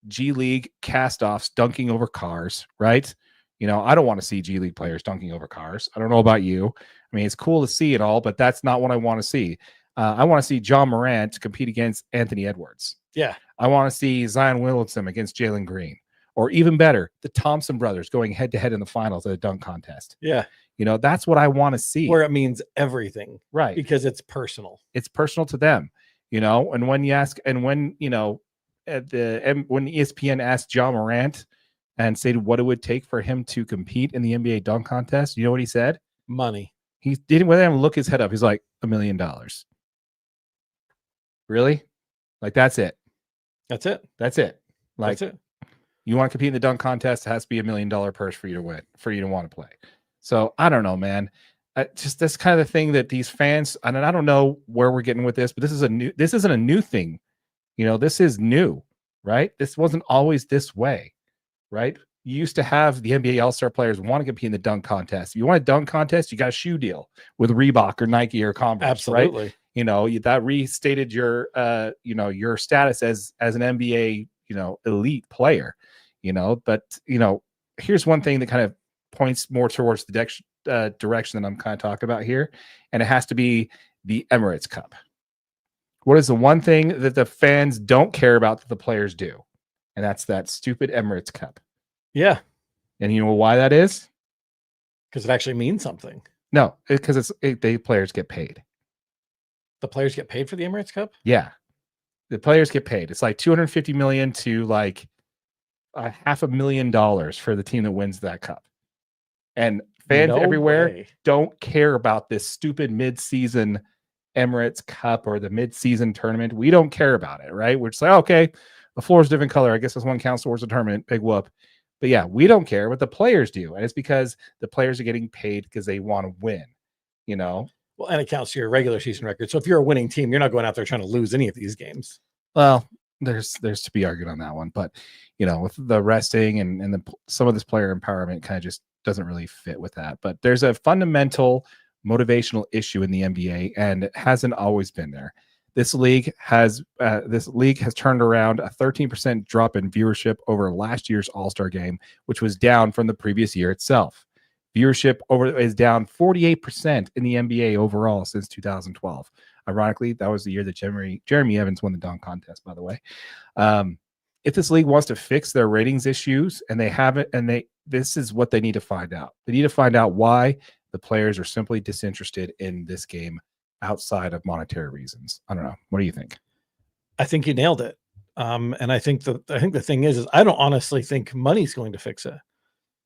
G League cast-offs dunking over cars, right? I don't want to see G League players dunking over cars. I don't know about you. I mean, it's cool to see it all, but that's not what I want to see. I want to see John Morant compete against Anthony Edwards.
Yeah.
I want to see Zion Williamson against Jalen Green. Or even better, the Thompson brothers going head-to-head in the finals at a dunk contest.
Yeah.
That's what I want to see.
Where it means everything.
Right.
Because it's personal.
It's personal to them, and when you ask, and when, when ESPN asked John Morant and said what it would take for him to compete in the NBA dunk contest, you know what he said?
Money.
He didn't even look his head up. He's like, $1 million. Really? Like, that's it.
That's it.
That's it. Like,
that's it.
You want to compete in the dunk contest, it has to be $1 million purse for you to win, for you to want to play. So I don't know, man. Just this kind of thing that these fans, and I don't know where we're getting with this, but this isn't a new thing. This is new, right? This wasn't always this way, right? You used to have the NBA All-Star players want to compete in the dunk contest. If you want a dunk contest, you got a shoe deal with Reebok or Nike or Converse.
Absolutely.
Right? That restated your your status as an NBA elite player. But here's one thing that kind of points more towards the direction that I'm kind of talking about here, and it has to be the Emirates Cup. What is the one thing that the fans don't care about that the players do? And that's that stupid Emirates Cup.
Yeah.
And you know why that is?
Because it actually means something.
No, because the players get paid.
The players get paid for the Emirates Cup?
Yeah. The players get paid. It's like $250 million to like $500,000 for the team that wins that cup. And fans everywhere don't care about this stupid mid-season Emirates Cup or the mid-season tournament. We don't care about it, right? We're just like, okay, the floor is a different color. I guess this one counts towards the tournament. Big whoop. But yeah, we don't care, but the players do. And it's because the players are getting paid because they want to win,
Well, and it counts to your regular season record. So if you're a winning team, you're not going out there trying to lose any of these games.
Well, there's to be argued on that one, but with the resting and some of this player empowerment kind of just doesn't really fit with that. But there's a fundamental motivational issue in the NBA, and it hasn't always been there. This league has turned around a 13% drop in viewership over last year's All-Star game, which was down from the previous year itself. Viewership is down 48% in the NBA overall since 2012. Ironically, that was the year that Jeremy Evans won the dunk contest, by the way. If this league wants to fix their ratings issues, and they haven't, this is what they need to find out. They need to find out why the players are simply disinterested in this game outside of monetary reasons. I don't know. What do you think?
I think you nailed it. And I think the thing is I don't honestly think money's going to fix it.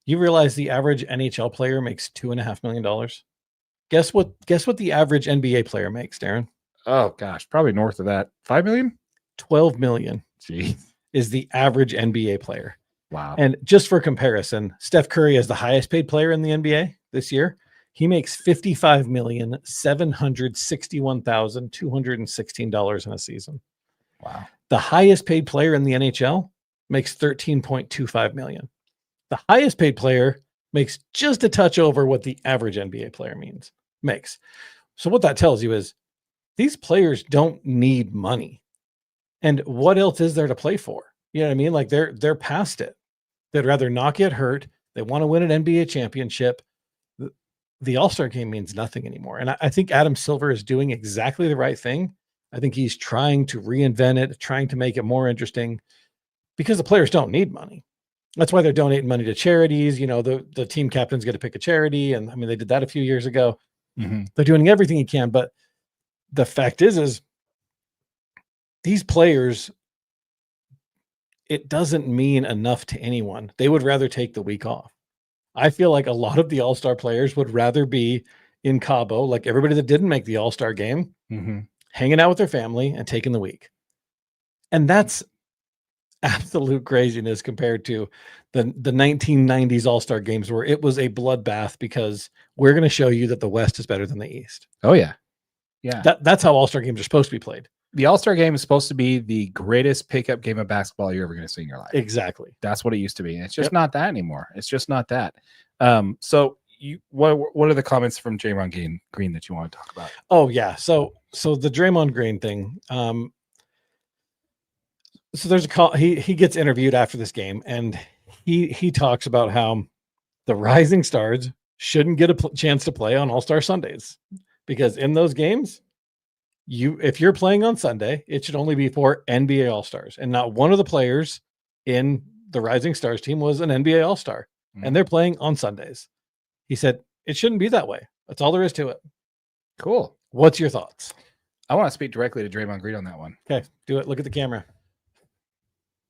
You realize the average NHL player makes $2.5 million. Guess what the average NBA player makes, Darren?
Oh gosh, probably north of that. 5 million?
12 million.
Gee.
Is the average NBA player.
Wow.
And just for comparison, Steph Curry is the highest paid player in the NBA this year. He makes $55,761,216 in a season.
Wow.
The highest paid player in the NHL makes $13.25 million. The highest paid player makes just a touch over what the average NBA player makes. So what that tells you is these players don't need money. And what else is there to play for? You know what I mean? Like they're past it. They'd rather not get hurt. They want to win an NBA championship. The All-Star game means nothing anymore. And I think Adam Silver is doing exactly the right thing. I think he's trying to reinvent it, trying to make it more interesting because the players don't need money. That's why they're donating money to charities. The team captain's going to pick a charity. And I mean, they did that a few years ago. Mm-hmm. They're doing everything he can. But the fact is these players, it doesn't mean enough to anyone. They would rather take the week off. I feel like a lot of the All-Star players would rather be in Cabo, like everybody that didn't make the All-Star game, hanging out with their family and taking the week. And that's absolute craziness compared to the 1990s All-Star games where it was a bloodbath because we're going to show you that the West is better than the East.
Oh yeah. Yeah.
That's how All-Star games are supposed to be played.
The All-Star game is supposed to be the greatest pickup game of basketball you're ever going to see in your life.
Exactly.
That's what it used to be. And it's just not that anymore. It's just not that. So what are the comments from Draymond Green that you want to talk about?
Oh yeah. So the Draymond Green thing, so there's a call. He gets interviewed after this game, and he talks about how the rising stars shouldn't get a chance to play on All-Star Sundays because in those games, if you're playing on Sunday, it should only be for NBA All-Stars, and not one of the players in the Rising Stars team was an NBA All-Star, and they're playing on Sundays. He said it shouldn't be that way. That's all there is to it.
Cool.
What's your thoughts?
I want to speak directly to Draymond Green on that one.
Okay, do it. Look at the camera.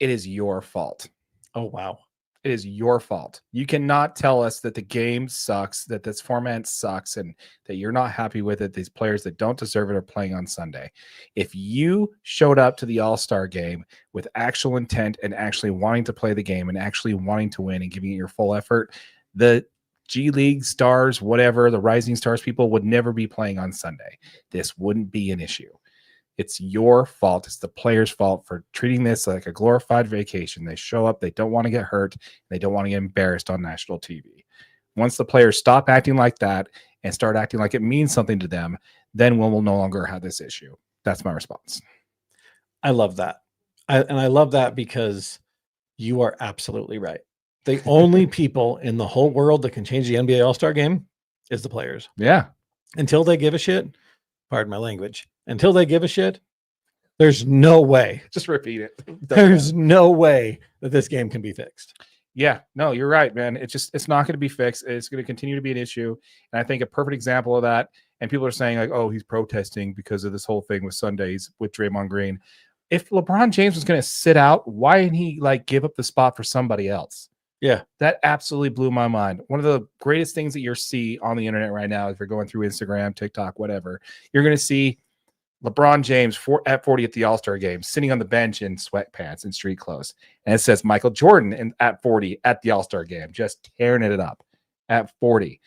It is your fault.
Oh, wow.
It is your fault. You cannot tell us that the game sucks, that this format sucks, and that you're not happy with it. These players that don't deserve it are playing on Sunday. If you showed up to the All-Star game with actual intent and actually wanting to play the game and actually wanting to win and giving it your full effort, the G League stars, whatever, the Rising Stars people would never be playing on Sunday. This wouldn't be an issue. It's your fault. It's the players' fault for treating this like a glorified vacation. They show up, they don't want to get hurt, they don't want to get embarrassed on national TV. Once the players stop acting like that and start acting like it means something to them, then we'll no longer have this issue. That's my response.
I love that. I love that because you are absolutely right. The only people in the whole world that can change the NBA All-Star game is the players.
Yeah.
Until they give a shit, pardon my language, until they give a shit, there's no way.
Just repeat it.
There's no way that this game can be fixed.
Yeah, no, you're right, man. It's not going to be fixed. It's going to continue to be an issue. And I think a perfect example of that, and people are saying like, oh, he's protesting because of this whole thing with Sundays with Draymond Green. If LeBron James was going to sit out, why didn't he like give up the spot for somebody else?
Yeah, that
absolutely blew my mind. One of the greatest things that you'll see on the internet right now, if you're going through Instagram, TikTok, whatever, you're going to see LeBron James at 40 at the All-Star game, sitting on the bench in sweatpants and street clothes. And it says Michael Jordan at 40 at the All-Star game, just tearing it up at 40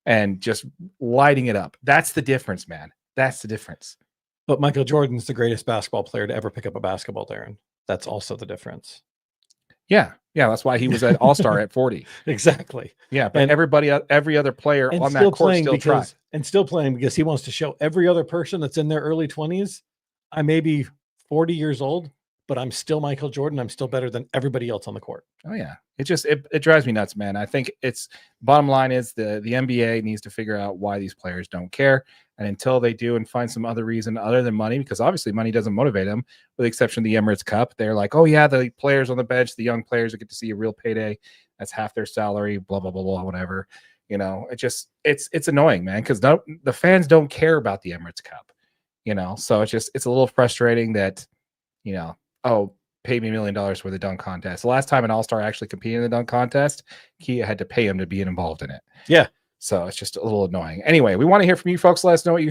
and just lighting it up. That's the difference, man. That's the difference.
But Michael Jordan's the greatest basketball player to ever pick up a basketball, Darren. That's also the difference.
Yeah. Yeah. That's why he was an All-Star at 40.
Exactly.
Yeah. But every other player on that court still tried.
And still playing because he wants to show every other person that's in their early 20s, I may be 40 years old, but I'm still Michael Jordan. I'm still better than everybody else on the court.
Oh yeah. It drives me nuts, man. I think bottom line is the NBA needs to figure out why these players don't care. And until they do and find some other reason other than money, because obviously money doesn't motivate them, with the exception of the Emirates Cup, they're like, oh yeah, the players on the bench, the young players that get to see a real payday, that's half their salary, blah, blah, blah, blah, whatever. You know, it's annoying, man, because the fans don't care about the Emirates Cup, you know, so it's a little frustrating that, you know, oh, pay me $1 million for the dunk contest. The last time an All-Star actually competed in the dunk contest, he had to pay him to be involved in it.
Yeah.
So it's just a little annoying. Anyway, we want to hear from you folks. Let us know what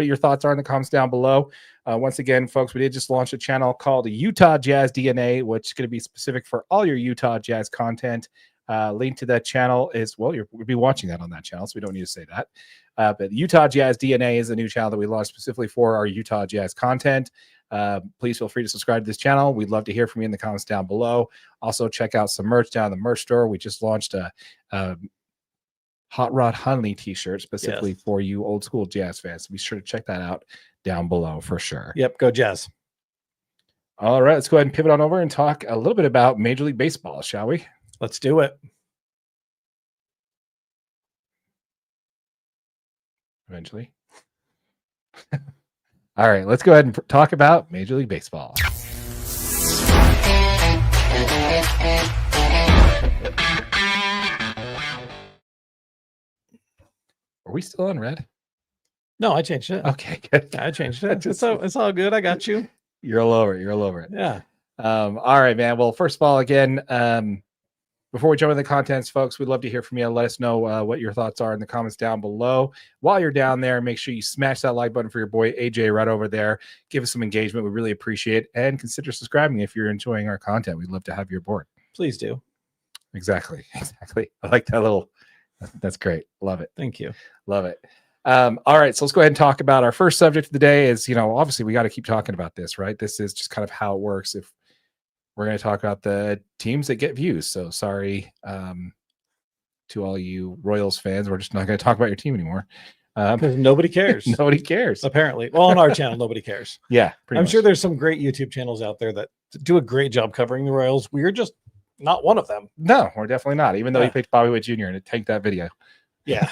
your thoughts are in the comments down below. Once again, folks, we did just launch a channel called Utah Jazz DNA, which is going to be specific for all your Utah Jazz content. Link to that channel is, well, we'll be watching that on that channel, so we don't need to say that. But Utah Jazz DNA is a new channel that we launched specifically for our Utah Jazz content. Please feel free to subscribe to this channel. We'd love to hear from you in the comments down below. Also, check out some merch down in the merch store. We just launched a Hot Rod Hunley t-shirt specifically for you old school Jazz fans. So be sure to check that out down below for sure.
Yep, go Jazz.
All right, let's go ahead and pivot on over and talk a little bit about Major League Baseball, shall we?
Let's do it.
Eventually. All right, let's go ahead and talk about Major League Baseball. Are we still on red?
No, I changed it.
Okay, good.
I changed it. It's all good. I got you.
You're all over it. You're all over it.
Yeah.
All right, man. Well, first of all, again, before we jump into the contents, folks, we'd love to hear from you. Let us know what your thoughts are in the comments down below. While you're down there, make sure you smash that like button for your boy AJ right over there. Give us some engagement. We really appreciate it. And consider subscribing if you're enjoying our content. We'd love to have you aboard.
Please do.
Exactly. I like that little. That's great. Love it.
Thank you.
Love it. All right, so let's go ahead and talk about our first subject of the day. Is, obviously we got to keep talking about this, right? This is just kind of how it works. If we're going to talk about the teams that get views. So sorry to all you Royals fans. We're just not going to talk about your team anymore.
Because nobody cares.
Nobody cares.
Apparently. Well, on our channel, nobody cares.
Yeah.
I'm sure there's some great YouTube channels out there that do a great job covering the Royals. We're just not one of them.
No, we're definitely not. Even though you picked Bobby Witt Jr. and it tanked that video.
Yeah.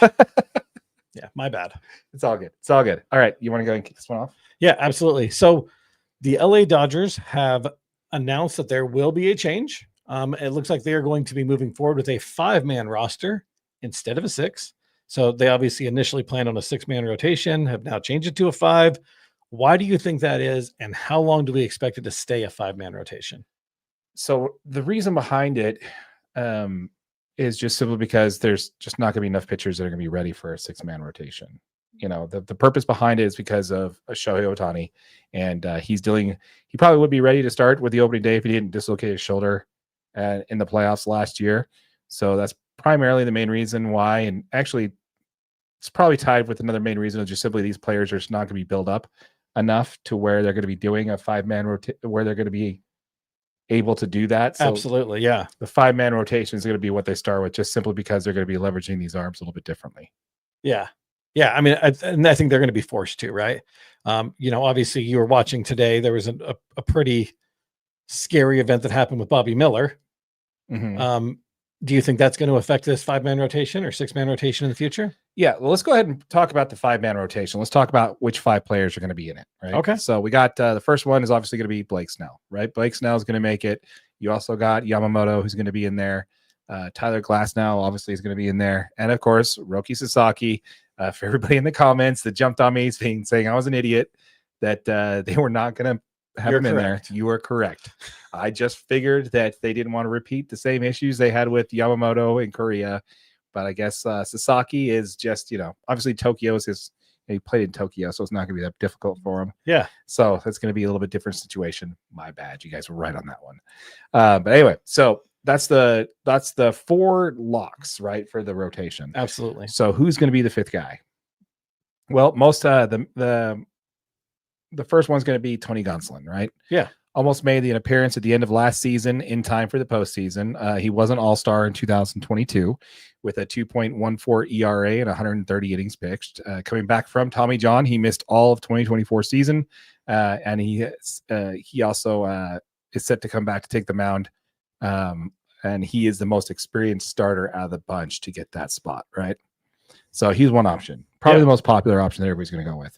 Yeah, my bad.
It's all good. It's all good. All right. You want to go and kick this one off?
Yeah, absolutely. So the LA Dodgers have announced that there will be a change. It looks like they are going to be moving forward with a 5-man roster instead of a 6. So they obviously initially planned on a 6-man rotation, have now changed it to a 5. Why do you think that is? And how long do we expect it to stay a 5-man rotation?
So the reason behind it is just simply because there's just not going to be enough pitchers that are going to be ready for a 6-man rotation. The purpose behind it is because of Shohei Ohtani, and he probably would be ready to start with the opening day if he didn't dislocate his shoulder in the playoffs last year. So that's primarily the main reason why. And actually, it's probably tied with another main reason is just simply these players are just not going to be built up enough to where they're going to be doing a 5-man rotation, where they're going to be able to do that. So
absolutely, yeah.
The 5-man rotation is going to be what they start with, just simply because they're going to be leveraging these arms a little bit differently.
Yeah. Yeah, I mean, I think they're going to be forced to, right? Obviously you were watching today. There was a pretty scary event that happened with Bobby Miller.
Mm-hmm.
Do you think that's going to affect this 5-man rotation or 6-man rotation in the future?
Yeah, well, let's go ahead and talk about the 5-man rotation. Let's talk about which 5 players are going to be in it, right?
Okay.
So we got the first one is obviously going to be Blake Snell, right? Blake Snell is going to make it. You also got Yamamoto, who's going to be in there. Tyler Glasnow obviously is going to be in there. And of course, Roki Sasaki. For everybody in the comments that jumped on me saying I was an idiot, that they were not going to have him in there. You are correct. I just figured that they didn't want to repeat the same issues they had with Yamamoto in Korea. But I guess Sasaki is just, obviously he played in Tokyo, so it's not going to be that difficult for him.
Yeah.
So that's going to be a little bit different situation. My bad. You guys were right on that one. But anyway, so that's the 4 locks, right, for the rotation.
Absolutely.
So who's going to be the 5th guy? Well, most the first one's going to be Tony Gonsolin, right?
Yeah.
Almost made an appearance at the end of last season in time for the postseason. He was an all-star in 2022 with a 2.14 ERA and 130 innings pitched. Coming back from Tommy John, he missed all of 2024 season, and he also is set to come back to take the mound. And he is the most experienced starter out of the bunch to get that spot, right? So he's one option, probably the most popular option that everybody's going to go with.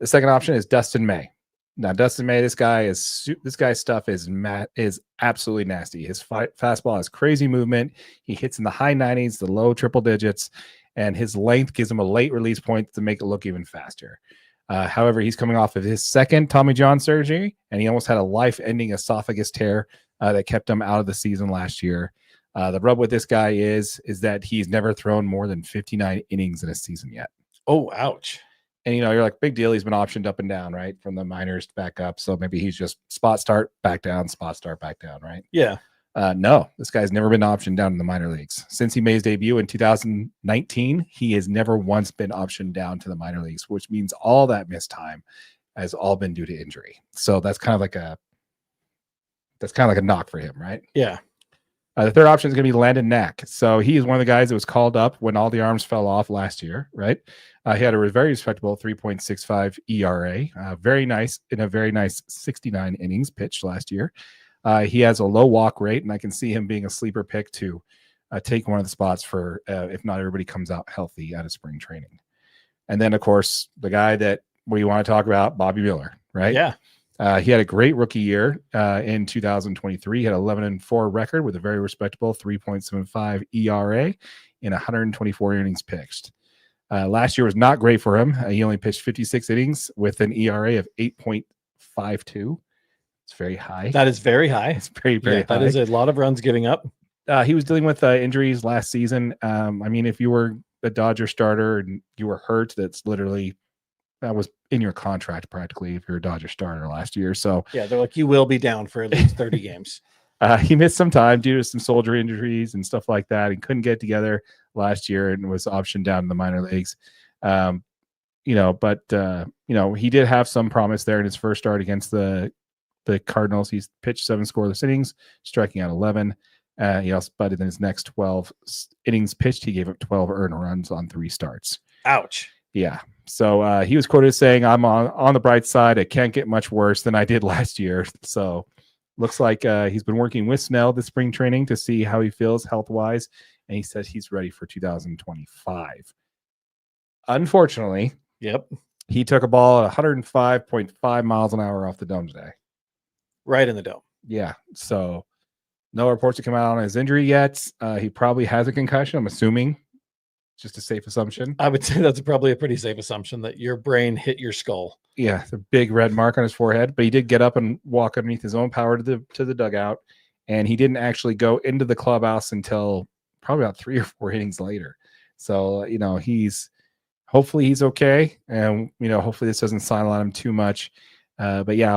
The second option is Dustin May. Now, Dustin May, this guy's stuff is absolutely nasty. His fastball has crazy movement. He hits in the high 90s, the low triple digits, and his length gives him a late release point to make it look even faster. However, he's coming off of his second Tommy John surgery, and he almost had a life-ending esophagus tear that kept him out of the season last year. The rub with this guy is that he's never thrown more than 59 innings in a season yet.
Oh, ouch.
And, you're like, big deal. He's been optioned up and down, right? From the minors back up. So maybe he's just spot start, back down, spot start, back down, right?
Yeah.
No, this guy's never been optioned down in the minor leagues. Since he made his debut in 2019, he has never once been optioned down to the minor leagues, which means all that missed time has all been due to injury. So that's kind of like a knock for him, right?
Yeah.
The third option is going to be Landon Knack. So he is one of the guys that was called up when all the arms fell off last year, right? He had a very respectable 3.65 ERA, very nice 69 innings pitched last year. He has a low walk rate, and I can see him being a sleeper pick to take one of the spots for if not everybody comes out healthy out of spring training. And then, of course, the guy that we want to talk about, Bobby Miller, right?
Yeah.
He had a great rookie year in 2023. He had 11-4 record with a very respectable 3.75 ERA in 124 innings pitched. Last year was not great for him. He only pitched 56 innings with an ERA of 8.52. It's very high.
That is very high.
It's very, very high.
That is a lot of runs giving up.
He was dealing with injuries last season. I mean, if you were a Dodger starter and you were hurt, that was in your contract practically if you're a Dodger starter last year. So
yeah, they're like, you will be down for at least 30 games.
He missed some time due to some shoulder injuries and stuff like that, and couldn't get together last year and was optioned down in the minor leagues. He did have some promise there in his first start against the Cardinals. He's pitched 7 scoreless innings, striking out 11. He also, but in his next 12 innings pitched, he gave up 12 earned runs on 3 starts.
Ouch.
Yeah. So he was quoted saying, "I'm on the bright side. It can't get much worse than I did last year." So looks like he's been working with Snell this spring training to see how he feels health-wise, and he says he's ready for 2025. Unfortunately, he took a ball at 105.5 miles an hour off the dome today.
Right in the dome.
Yeah. So no reports have come out on his injury yet. He probably has a concussion, I'm assuming. Just a safe assumption.
I would say that's probably a pretty safe assumption that your brain hit your skull.
Yeah, it's a big red mark on his forehead, but he did get up and walk underneath his own power to the dugout, and he didn't actually go into the clubhouse until probably about 3 or 4 innings later. So, hopefully he's okay, and hopefully this doesn't silence on him too much. But yeah,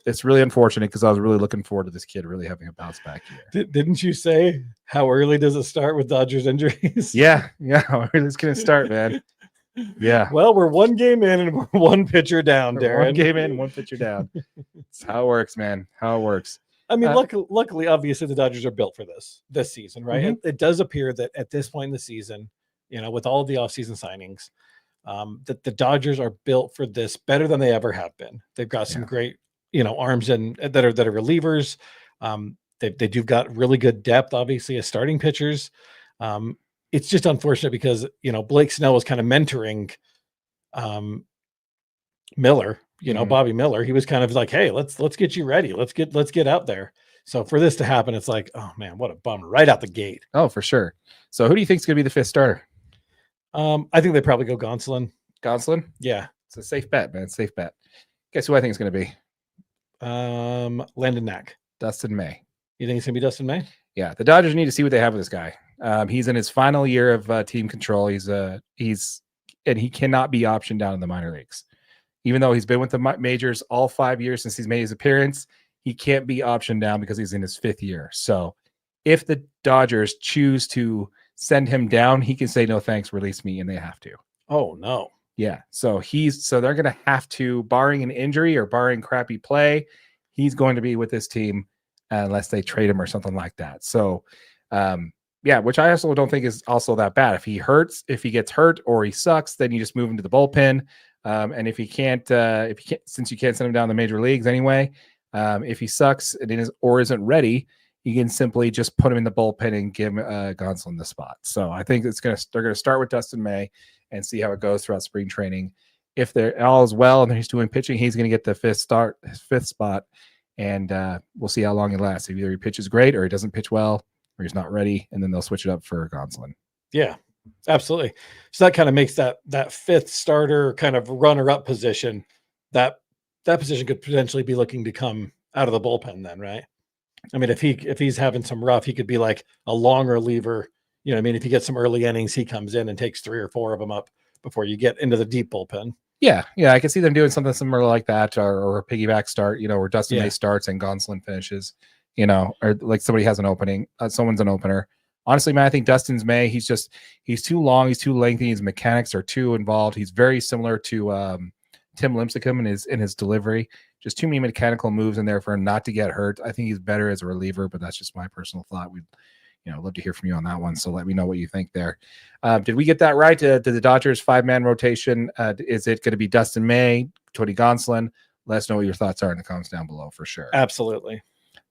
it's really unfortunate because I was really looking forward to this kid really having a bounce back year.
Didn't you say how early does it start with Dodgers injuries?
Yeah, how early it's going to start, man. Yeah.
Well, we're 1 game in and we're 1 pitcher down, Darren.
1 game in, 1 pitcher down. That's how it works, man. How it works.
I mean, luckily, obviously, the Dodgers are built for this season, right?
Mm-hmm.
It does appear that at this point in the season, with all of the offseason signings, that the Dodgers are built for this better than they ever have been. They've got some great, arms and that are relievers. They've got really good depth, obviously, as starting pitchers. It's just unfortunate because Blake Snell was kind of mentoring Miller, Bobby Miller. He was kind of like, "Hey, let's get you ready. Let's get out there." So for this to happen, it's like, oh man, what a bummer right out the gate.
Oh, for sure. So who do you think is going to be the 5th starter?
I think they probably go Gonsolin.
Gonsolin?
Yeah.
It's a safe bet, man. Safe bet. Guess who I think it's going to be?
Landon Knack.
Dustin May.
You think it's going to be Dustin May?
Yeah. The Dodgers need to see what they have with this guy. He's in his final year of team control. And he cannot be optioned down in the minor leagues. Even though he's been with the majors all 5 years since he's made his appearance, he can't be optioned down because he's in his 5th year. So if the Dodgers choose to send him down, he can say, "No, thanks, release me," and they have to.
Oh, no.
Yeah. So they're going to have to, barring an injury or barring crappy play, he's going to be with this team unless they trade him or something like that. So, which I also don't think is also that bad. If he gets hurt or he sucks, then you just move him to the bullpen. And if he can't, since you can't send him down the major leagues anyway, if he sucks and isn't ready, you can simply just put him in the bullpen and give Gonsolin the spot. So I think they're going to start with Dustin May and see how it goes throughout spring training. If they're all is well and he's doing pitching, he's going to get the 5th spot, and we'll see how long it lasts. Either he pitches great or he doesn't pitch well or he's not ready, and then they'll switch it up for Gonsolin.
Yeah, absolutely. So that kind of makes that 5th starter kind of runner-up position. That position could potentially be looking to come out of the bullpen then, right? I mean, if he's having some rough, he could be like a long reliever. If you get some early innings, he comes in and takes 3 or 4 of them up before you get into the deep bullpen.
Yeah, I can see them doing something similar like that, or a piggyback start, where Dustin May starts and Gonsolin finishes, or like somebody has an opening, someone's an opener. Honestly, man, I think Dustin's May, he's too long, he's too lengthy, his mechanics are too involved. He's very similar to Tim Lincecum in his delivery. Just too many mechanical moves in there for him not to get hurt. I think he's better as a reliever, but that's just my personal thought. We'd love to hear from you on that one. So let me know what you think there. Did we get that right? Did the Dodgers 5-man rotation? Is it going to be Dustin May, Tony Gonsolin? Let us know what your thoughts are in the comments down below for sure.
Absolutely.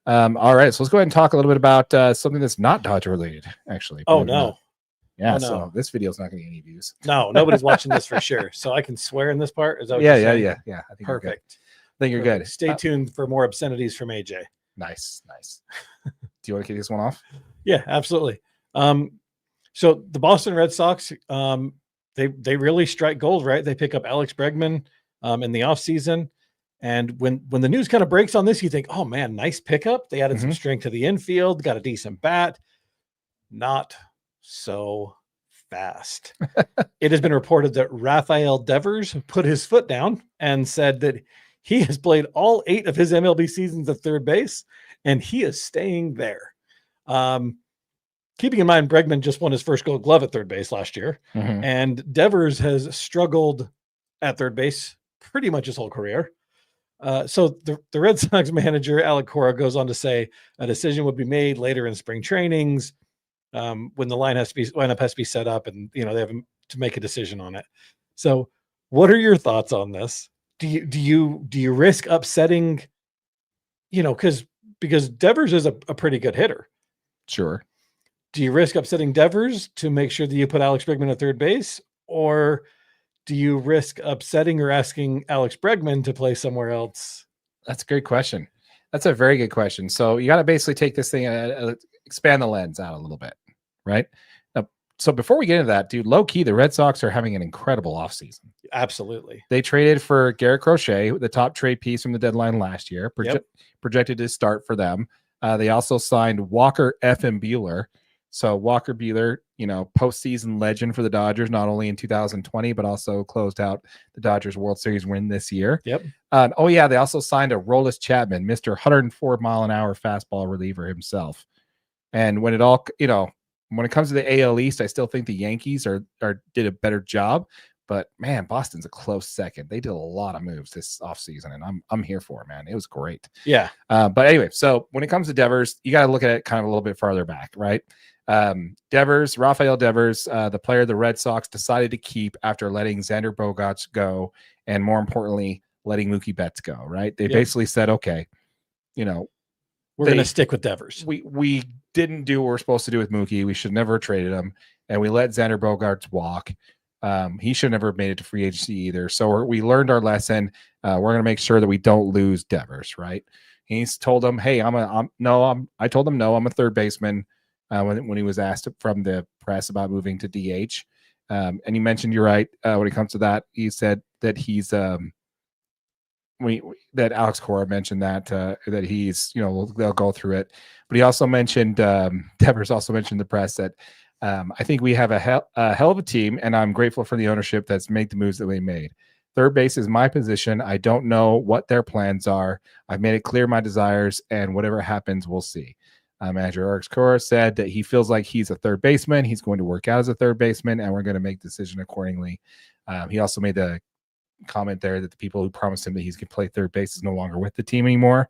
All right. So let's go ahead and talk a little bit about something that's not Dodger related, actually.
Oh, no.
Yeah,
no.
So this video is not going to get any views.
No, nobody's watching this for sure. So I can swear in this part. Is that what
yeah.
I think perfect.
I think you're good.
Stay tuned for more obscenities from AJ.
Nice. Do you want to kick this one off?
Yeah, absolutely. So the Boston Red Sox, they really strike gold, right? They pick up Alex Bregman in the offseason. And when the news kind of breaks on this, you think, oh man, nice pickup. They added some
Mhm.
strength to the infield, got a decent bat. Not so fast. It has been reported that Rafael Devers put his foot down and said that he has played all 8 of his MLB seasons at third base, and he is staying there. Keeping in mind, Bregman just won his first Gold Glove at third base last year,
Mhm.
and Devers has struggled at third base pretty much his whole career. So the Red Sox manager, Alec Cora, goes on to say a decision would be made later in spring trainings when the lineup has to be set up, and they have to make a decision on it. So, what are your thoughts on this? Do you risk upsetting? Because Devers is a pretty good hitter.
Sure.
Do you risk upsetting Devers to make sure that you put Alex Bregman at third base, or do you risk upsetting or asking Alex Bregman to play somewhere else?
That's a great question. That's a very good question. So you got to basically take this thing and expand the lens out a little bit, right? Now, so before we get into that, dude, low key, the Red Sox are having an incredible offseason.
Absolutely.
They traded for Garrett Crochet, the top trade piece from the deadline last year, projected to start for them. They also signed Walker F.M. Buehler. So Walker Buehler, postseason legend for the Dodgers, not only in 2020, but also closed out the Dodgers World Series win this year.
Yep.
They also signed a Aroldis Chapman, Mr. 104 mile an hour fastball reliever himself. And when it comes to the AL East, I still think the Yankees did a better job. But man, Boston's a close second. They did a lot of moves this offseason, and I'm here for it, man. It was great.
Yeah.
But anyway, so when it comes to Devers, you got to look at it kind of a little bit farther back, right? Rafael Devers, the player the Red Sox decided to keep after letting Xander Bogaerts go, and more importantly, letting Mookie Betts go, right? They basically said, okay, we're
going to stick with Devers.
We didn't do what we're supposed to do with Mookie. We should never have traded him, and we let Xander Bogaerts walk. He should never have made it to free agency either. So we learned our lesson. We're going to make sure that we don't lose Devers, right? He's told him, hey, I told him no, I'm a third baseman. When he was asked from the press about moving to DH. And he mentioned, you're right, when it comes to that, he said that he's that Alex Cora mentioned that he's, they'll go through it. But he also mentioned, Devers also mentioned the press that I think we have a hell of a team, and I'm grateful for the ownership that's made the moves that we made. Third base is my position. I don't know what their plans are. I've made it clear my desires, and whatever happens, we'll see. Manager Alex Cora said that he feels like he's a third baseman. He's going to work out as a third baseman, and we're going to make the decision accordingly. He also made the comment there that the people who promised him that he's going to play third base is no longer with the team anymore.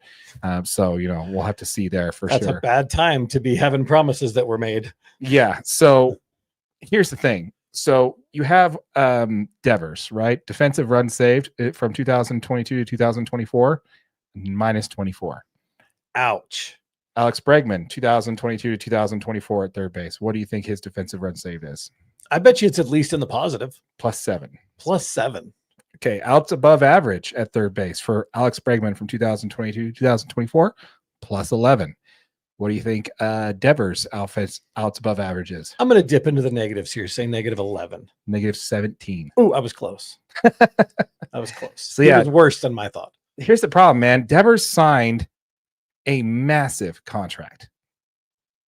So, we'll have to see there for
That's
sure.
That's a bad time to be having promises that were made.
Yeah. So here's the thing. So you have Devers, right? Defensive run saved from 2022 to 2024, minus 24.
Ouch.
Alex Bregman, 2022 to 2024 at third base. What do you think his defensive run saved is?
I bet you it's at least in the positive.
+7.
+7.
Okay, outs above average at third base for Alex Bregman from 2022 to 2024, +11. What do you think Devers outs above average is?
I'm going to dip into the negatives here, say -11.
-17.
Oh, I was close. I was close.
So yeah,
it was worse than my thought.
Here's the problem, man. Devers signed a massive contract.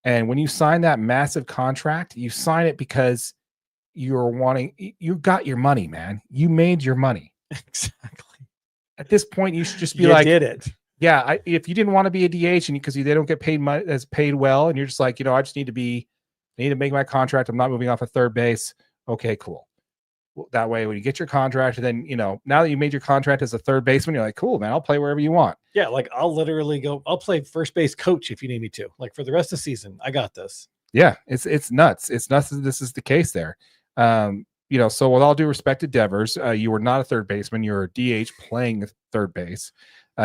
And when you sign that massive contract, you sign it because you got your money, man. You made your money.
Exactly.
At this point, you should just be
did it.
Yeah. If you didn't want to be a DH and because they don't get paid as paid well, and you're just like, I just need to make my contract. I'm not moving off of third base. Okay, cool. That way, when you get your contract, then, now that you made your contract as a third baseman, you're like, cool, man, I'll play wherever you want.
Yeah. Like I'll play first base coach if you need me to, like for the rest of the season. I got this.
Yeah. It's nuts. It's nuts that this is the case there. So with all due respect to Devers, you were not a third baseman. You're a DH playing third base.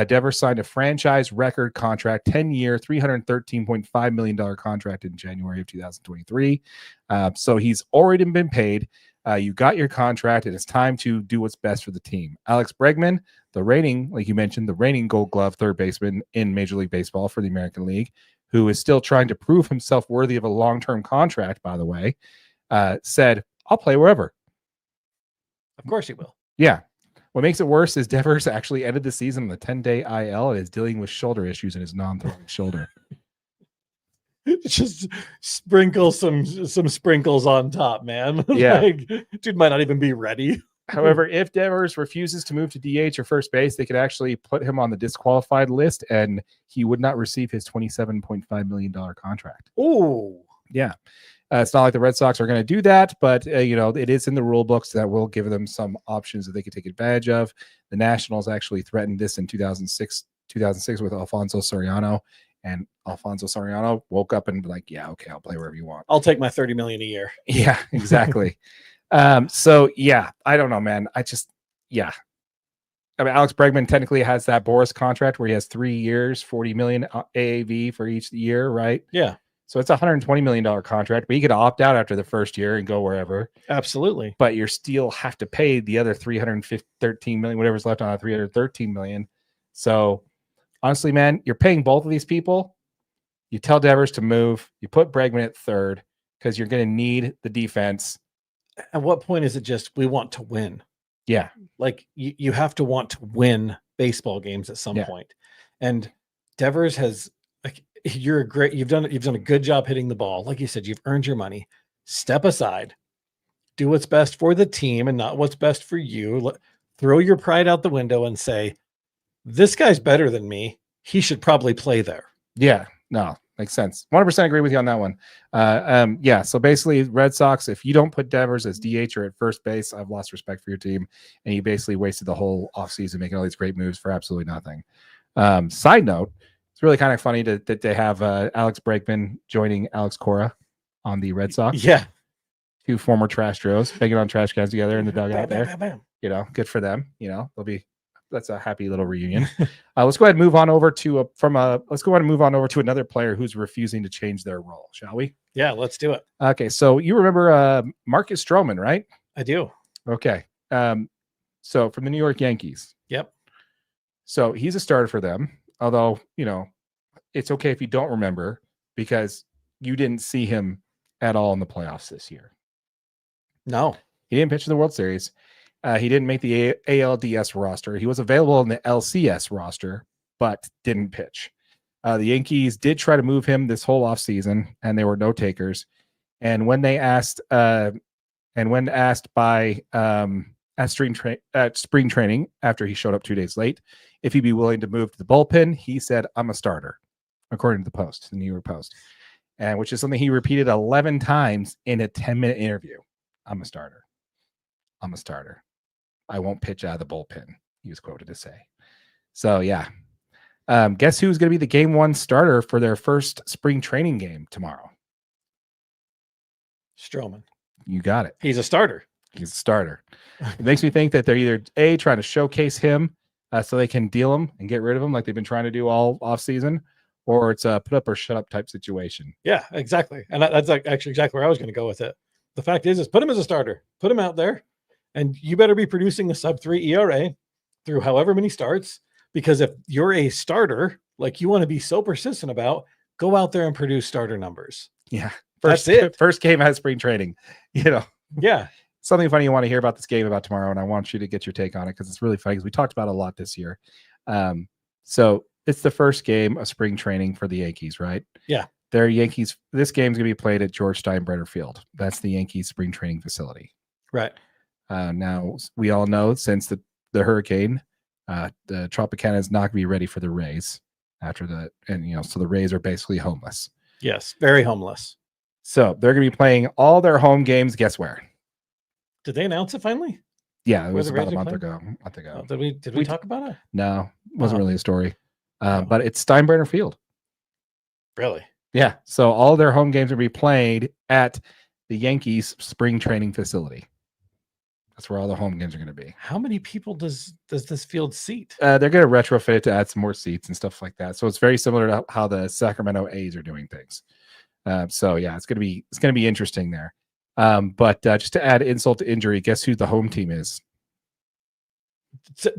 Devers signed a franchise record contract, 10-year, $313.5 million contract in January of 2023. So he's already been paid. You got your contract, and it's time to do what's best for the team. Alex Bregman, like you mentioned, the reigning Gold Glove third baseman in Major League Baseball for the American League, who is still trying to prove himself worthy of a long-term contract, by the way, said, I'll play wherever.
Of course he will.
Yeah. What makes it worse is Devers actually ended the season on the 10-day IL and is dealing with shoulder issues in his non-throwing shoulder.
Just sprinkle some sprinkles on top, man.
Yeah.
Like, dude might not even be ready.
However, if Devers refuses to move to DH or first base, they could actually put him on the disqualified list and he would not receive his $27.5 million contract.
Oh,
yeah. It's not like the Red Sox are going to do that, but it is in the rule books that will give them some options that they could take advantage of. The Nationals actually threatened this in 2006 with Alfonso Soriano, and Alfonso Soriano woke up and be like, yeah, okay, I'll play wherever you want.
I'll take my $30 million a year.
Yeah, exactly. So yeah, I don't know, man. I mean, Alex Bregman technically has that Boris contract where he has 3 years, 40 million AAV for each year, right?
Yeah.
So it's a $120 million contract, but you could opt out after the first year and go wherever.
Absolutely.
But you still have to pay the other $313 million, whatever's left on that $313 million. So honestly, man, you're paying both of these people. You tell Devers to move. You put Bregman at third because you're going to need the defense.
At what point is it just we want to win?
Yeah.
Like you have to want to win baseball games at some point. And Devers has you've done a good job hitting the ball. Like you said, you've earned your money. Step aside. Do what's best for the team and not what's best for you. Throw your pride out the window and say, this guy's better than me. He should probably play there.
Yeah. No, makes sense. 100% agree with you on that one. Yeah. So basically, Red Sox, if you don't put Devers as DH or at first base, I've lost respect for your team, and you basically wasted the whole offseason making all these great moves for absolutely nothing. Side note, it's really kind of funny that they have Alex Bregman joining Alex Cora on the Red Sox.
Yeah. 2
former trash dros banging on trash cans together in the dugout
bam,
there.
Bam, bam.
Good for them. That's a happy little reunion. Let's go ahead and move on over to another player who's refusing to change their role, shall we?
Yeah, let's do it.
Okay, so you remember Marcus Stroman, right?
I do.
Okay. So from the New York Yankees.
Yep.
So he's a starter for them, although, it's okay if you don't remember because you didn't see him at all in the playoffs this year.
No.
He didn't pitch in the World Series. He didn't make the ALDS roster. He was available in the LCS roster, but didn't pitch. The Yankees did try to move him this whole offseason, and there were no takers. And when asked by at spring training after he showed up 2 days late, if he'd be willing to move to the bullpen, he said, "I'm a starter," according to the New York Post, and which is something he repeated 11 times in a 10-minute interview. I'm a starter. I'm a starter. I won't pitch out of the bullpen, he was quoted to say. So, yeah. Guess who's going to be the game 1 starter for their first spring training game tomorrow?
Stroman.
You got it.
He's a starter.
He's a starter. It makes me think that they're either A, trying to showcase him so they can deal him and get rid of him like they've been trying to do all offseason, or it's a put up or shut up type situation.
Yeah, exactly. And that's actually exactly where I was going to go with it. The fact is put him as a starter. Put him out there. And you better be producing a sub-3 ERA through however many starts, because if you're a starter, like you want to be so persistent about, go out there and produce starter numbers.
Yeah.
That's it.
First game has spring training,
Yeah.
Something funny you want to hear about this game about tomorrow, and I want you to get your take on it because it's really funny because we talked about it a lot this year. So it's the first game of spring training for the Yankees, right?
Yeah.
They're Yankees. This game's going to be played at George Steinbrenner Field. That's the Yankees spring training facility.
Right.
Now, we all know since the hurricane, the Tropicana is not going to be ready for the Rays after that. And, so the Rays are basically homeless.
Yes, very homeless.
So they're going to be playing all their home games. Guess where?
Did they announce it finally?
Yeah, it was about a month ago.
Oh, did we talk about it?
No, it wasn't really a story. But it's Steinbrenner Field.
Really?
Yeah. So all their home games will be played at the Yankees spring training facility. That's where all the home games are going to be.
How many people does this field seat?
They're going to retrofit it to add some more seats and stuff like that. So it's very similar to how the Sacramento A's are doing things. So yeah, it's going to be interesting there. But just to add insult to injury, guess who the home team is?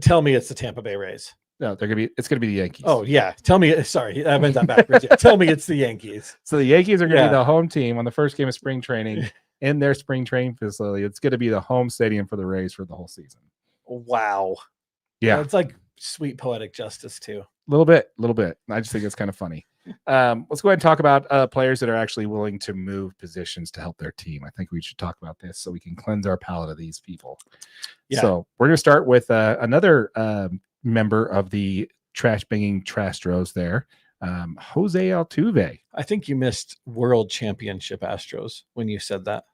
Tell me it's the Tampa Bay Rays.
No, it's going to be the Yankees.
Oh yeah. Tell me. Sorry, I meant that backwards. Yeah. Tell me it's the Yankees.
So the Yankees are going to be the home team on the first game of spring training in their spring training facility. It's going to be the home stadium for the Rays for the whole season.
Wow.
Yeah,
It's like sweet poetic justice too.
a little bit. I just think it's kind of funny. Let's go ahead and talk about players that are actually willing to move positions to help their team. I think we should talk about this so we can cleanse our palate of these people.
Yeah.
So we're going to start with another member of the trash banging Trastros there, Jose Altuve.
I think you missed World Championship Astros when you said that.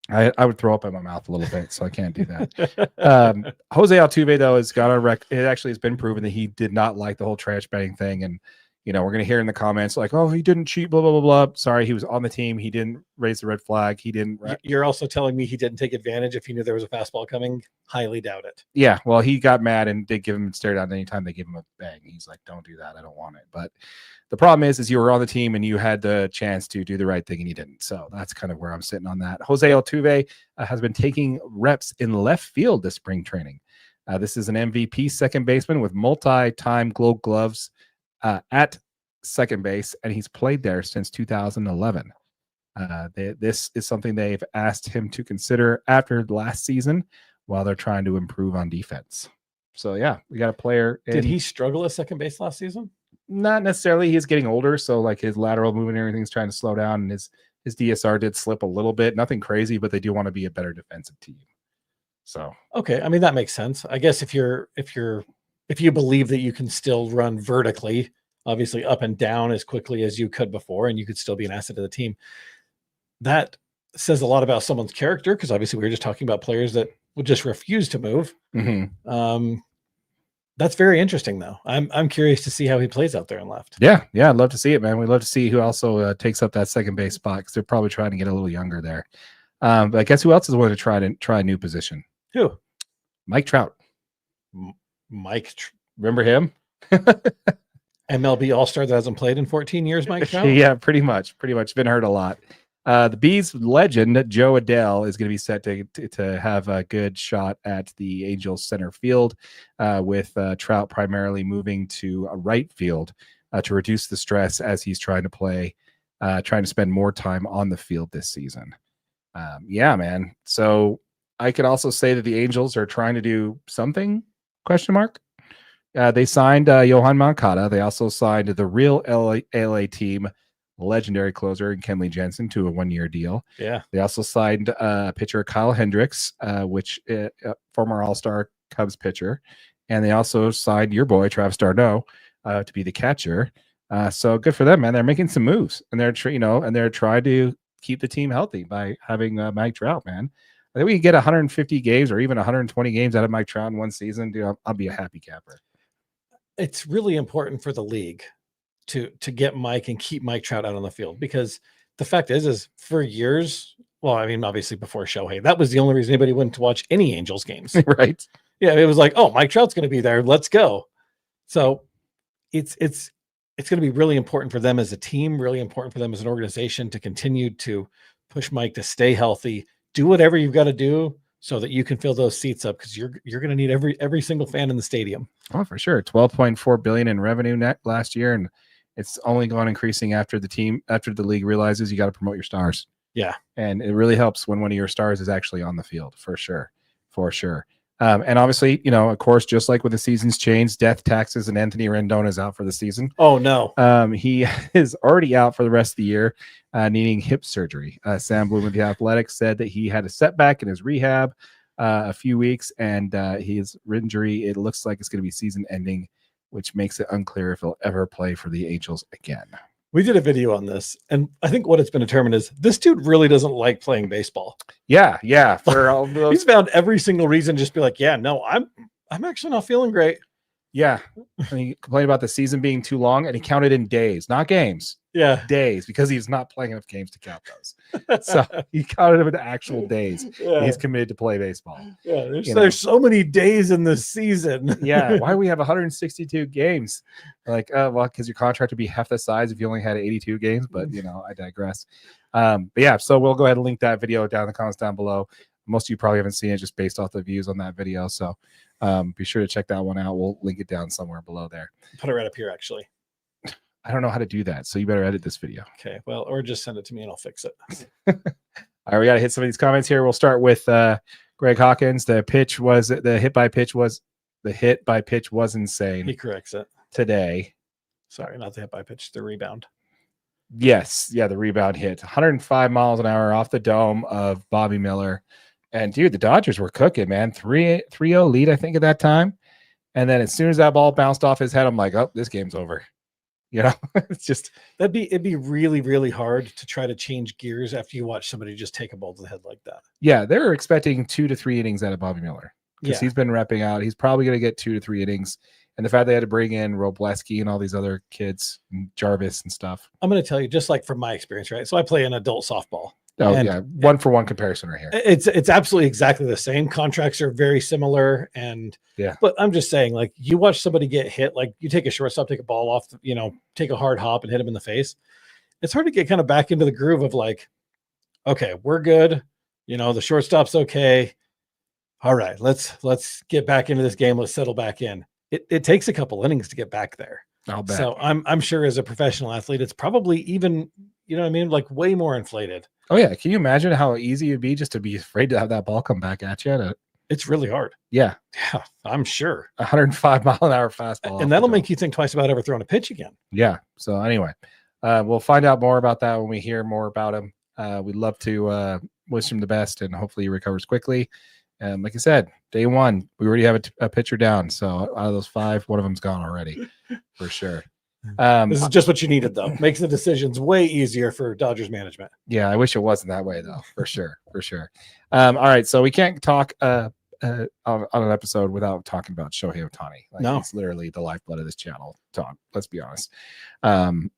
I would throw up in my mouth a little bit, so I can't do that. Jose Altuve, though, has got on record. It actually has been proven that he did not like the whole trash bang thing. And, we're going to hear in the comments like, oh, he didn't cheat, blah, blah, blah, blah. Sorry, he was on the team. He didn't raise the red flag. He didn't.
You're also telling me he didn't take advantage if he knew there was a fastball coming? Highly doubt it.
Yeah, well, he got mad and did give him stare down anytime they gave him a bang. He's like, don't do that. I don't want it. But the problem is you were on the team and you had the chance to do the right thing and you didn't. So that's kind of where I'm sitting on that. Jose Altuve has been taking reps in left field this spring training. This is an MVP second baseman with multi-time Gold Gloves at second base, and he's played there since 2011. This is something they've asked him to consider after last season while they're trying to improve on defense. So, yeah, we got a player.
Did he struggle at second base last season?
Not necessarily. He's getting older, so like his lateral movement and everything's trying to slow down, and his DSR did slip a little bit. Nothing crazy, but they do want to be a better defensive team. So
okay, I mean that makes sense. I guess if you believe that you can still run vertically, obviously up and down as quickly as you could before, and you could still be an asset to the team, that says a lot about someone's character, because obviously we were just talking about players that would just refuse to move.
Mm-hmm.
That's very interesting, though. I'm curious to see how he plays out there in left.
Yeah, I'd love to see it, man. We'd love to see who also takes up that second base spot, because they're probably trying to get a little younger there. But I guess who else is willing to try a new position?
Who?
Mike Trout. Remember him?
MLB All-Star that hasn't played in 14 years, Mike Trout?
Yeah, pretty much. Been hurt a lot. The Bees legend, Joe Adele, is going to be set to have a good shot at the Angels center field, with Trout primarily moving to a right field to reduce the stress as he's trying to spend more time on the field this season. Yeah, man. So I could also say that the Angels are trying to do something, ? They signed Johan Moncada. They also signed the real LA team legendary closer Kenley Jensen to a 1-year deal.
Yeah.
They also signed pitcher Kyle Hendricks, which former All-Star Cubs pitcher, and they also signed your boy Travis d'Arnaud to be the catcher. So good for them, man. They're making some moves, and they're trying to keep the team healthy by having Mike Trout, man. I think we can get 150 games or even 120 games out of Mike Trout in one season. Dude, I'll be a happy camper.
It's really important for the league to get Mike and keep Mike Trout out on the field, because the fact is for years, well, I mean, obviously before Shohei, that was the only reason anybody went to watch any Angels games.
Right.
Yeah. It was like, oh, Mike Trout's going to be there. Let's go. So it's going to be really important for them as a team, really important for them as an organization to continue to push Mike to stay healthy, do whatever you've got to do so that you can fill those seats up, because you're going to need every single fan in the stadium.
Oh, for sure. $12.4 billion in revenue net last year, and it's only going increasing after the league realizes you got to promote your stars.
Yeah.
And it really helps when one of your stars is actually on the field, for sure. And obviously, of course, just like with the seasons changed, death taxes, and Anthony Rendon is out for the season.
Oh, no.
He is already out for the rest of the year, needing hip surgery. Sam Bloom of The Athletic said that he had a setback in his rehab a few weeks, and his injury, it looks like it's going to be season ending, which makes it unclear if he'll ever play for the Angels again.
We did a video on this, and I think what it's been determined is this dude really doesn't like playing baseball.
Yeah. For all those,
he's found every single reason to just be like, yeah, no, I'm actually not feeling great.
Yeah. And he complained about the season being too long, and he counted in days, not games.
Yeah.
Days, because he's not playing enough games to count those. So he counted them in actual days.
Yeah.
He's committed to play baseball.
Yeah. There's so many days in the season.
Yeah. Why do we have 162 games? Like, well, because your contract would be half the size if you only had 82 games, but I digress. But yeah, so we'll go ahead and link that video down in the comments down below. Most of you probably haven't seen it just based off the views on that video. So be sure to check that one out. We'll link it down somewhere below there.
Put it right up here, actually.
I don't know how to do that, so you better edit this video.
Okay, well, or just send it to me and I'll fix it.
All right, we got to hit some of these comments here. We'll start with Greg Hawkins, the hit by pitch was insane.
He corrects it
today.
Sorry, not the hit by pitch, the rebound.
Yes, yeah, the rebound hit 105 miles an hour off the dome of Bobby Miller. And dude, the Dodgers were cooking, man. 3-0 lead, I think, at that time. And then as soon as that ball bounced off his head, I'm like, oh, this game's over. You know, it's just
it'd be really, really hard to try to change gears after you watch somebody just take a ball to the head like that.
Yeah, they were expecting 2 to 3 innings out of Bobby Miller because
Yeah.
he's been repping out. He's probably going to get 2 to 3 innings. And the fact they had to bring in Robleski and all these other kids, and Jarvis and stuff.
I'm going to tell you, just like from my experience, right? So I play an adult softball.
Oh, yeah. 1-for-1 comparison right here.
It's absolutely exactly the same. Contracts are very similar. And
yeah,
but I'm just saying, like, you watch somebody get hit, like you take a shortstop, take a ball off, take a hard hop and hit him in the face. It's hard to get kind of back into the groove of like, okay, we're good. The shortstop's okay. All right, let's get back into this game. Let's settle back in. It takes a couple innings to get back there.
I'll bet.
So I'm sure as a professional athlete, it's probably even, like way more inflated.
Oh yeah. Can you imagine how easy it'd be just to be afraid to have that ball come back at you?
It's really hard.
Yeah.
Yeah, I'm sure.
105 mile an hour fastball.
And that'll make you think twice about ever throwing a pitch again.
Yeah. So anyway, we'll find out more about that when we hear more about him. We'd love to wish him the best and hopefully he recovers quickly. And like I said, day one, we already have a pitcher down. So out of those 5, one of them's gone already for sure.
This is just what you needed, though. Makes the decisions way easier for Dodgers management.
Yeah, I wish it wasn't that way, though, for sure. All right, so we can't talk on an episode without talking about Shohei Ohtani.
No.
It's literally the lifeblood of this channel, Tom. Let's be honest.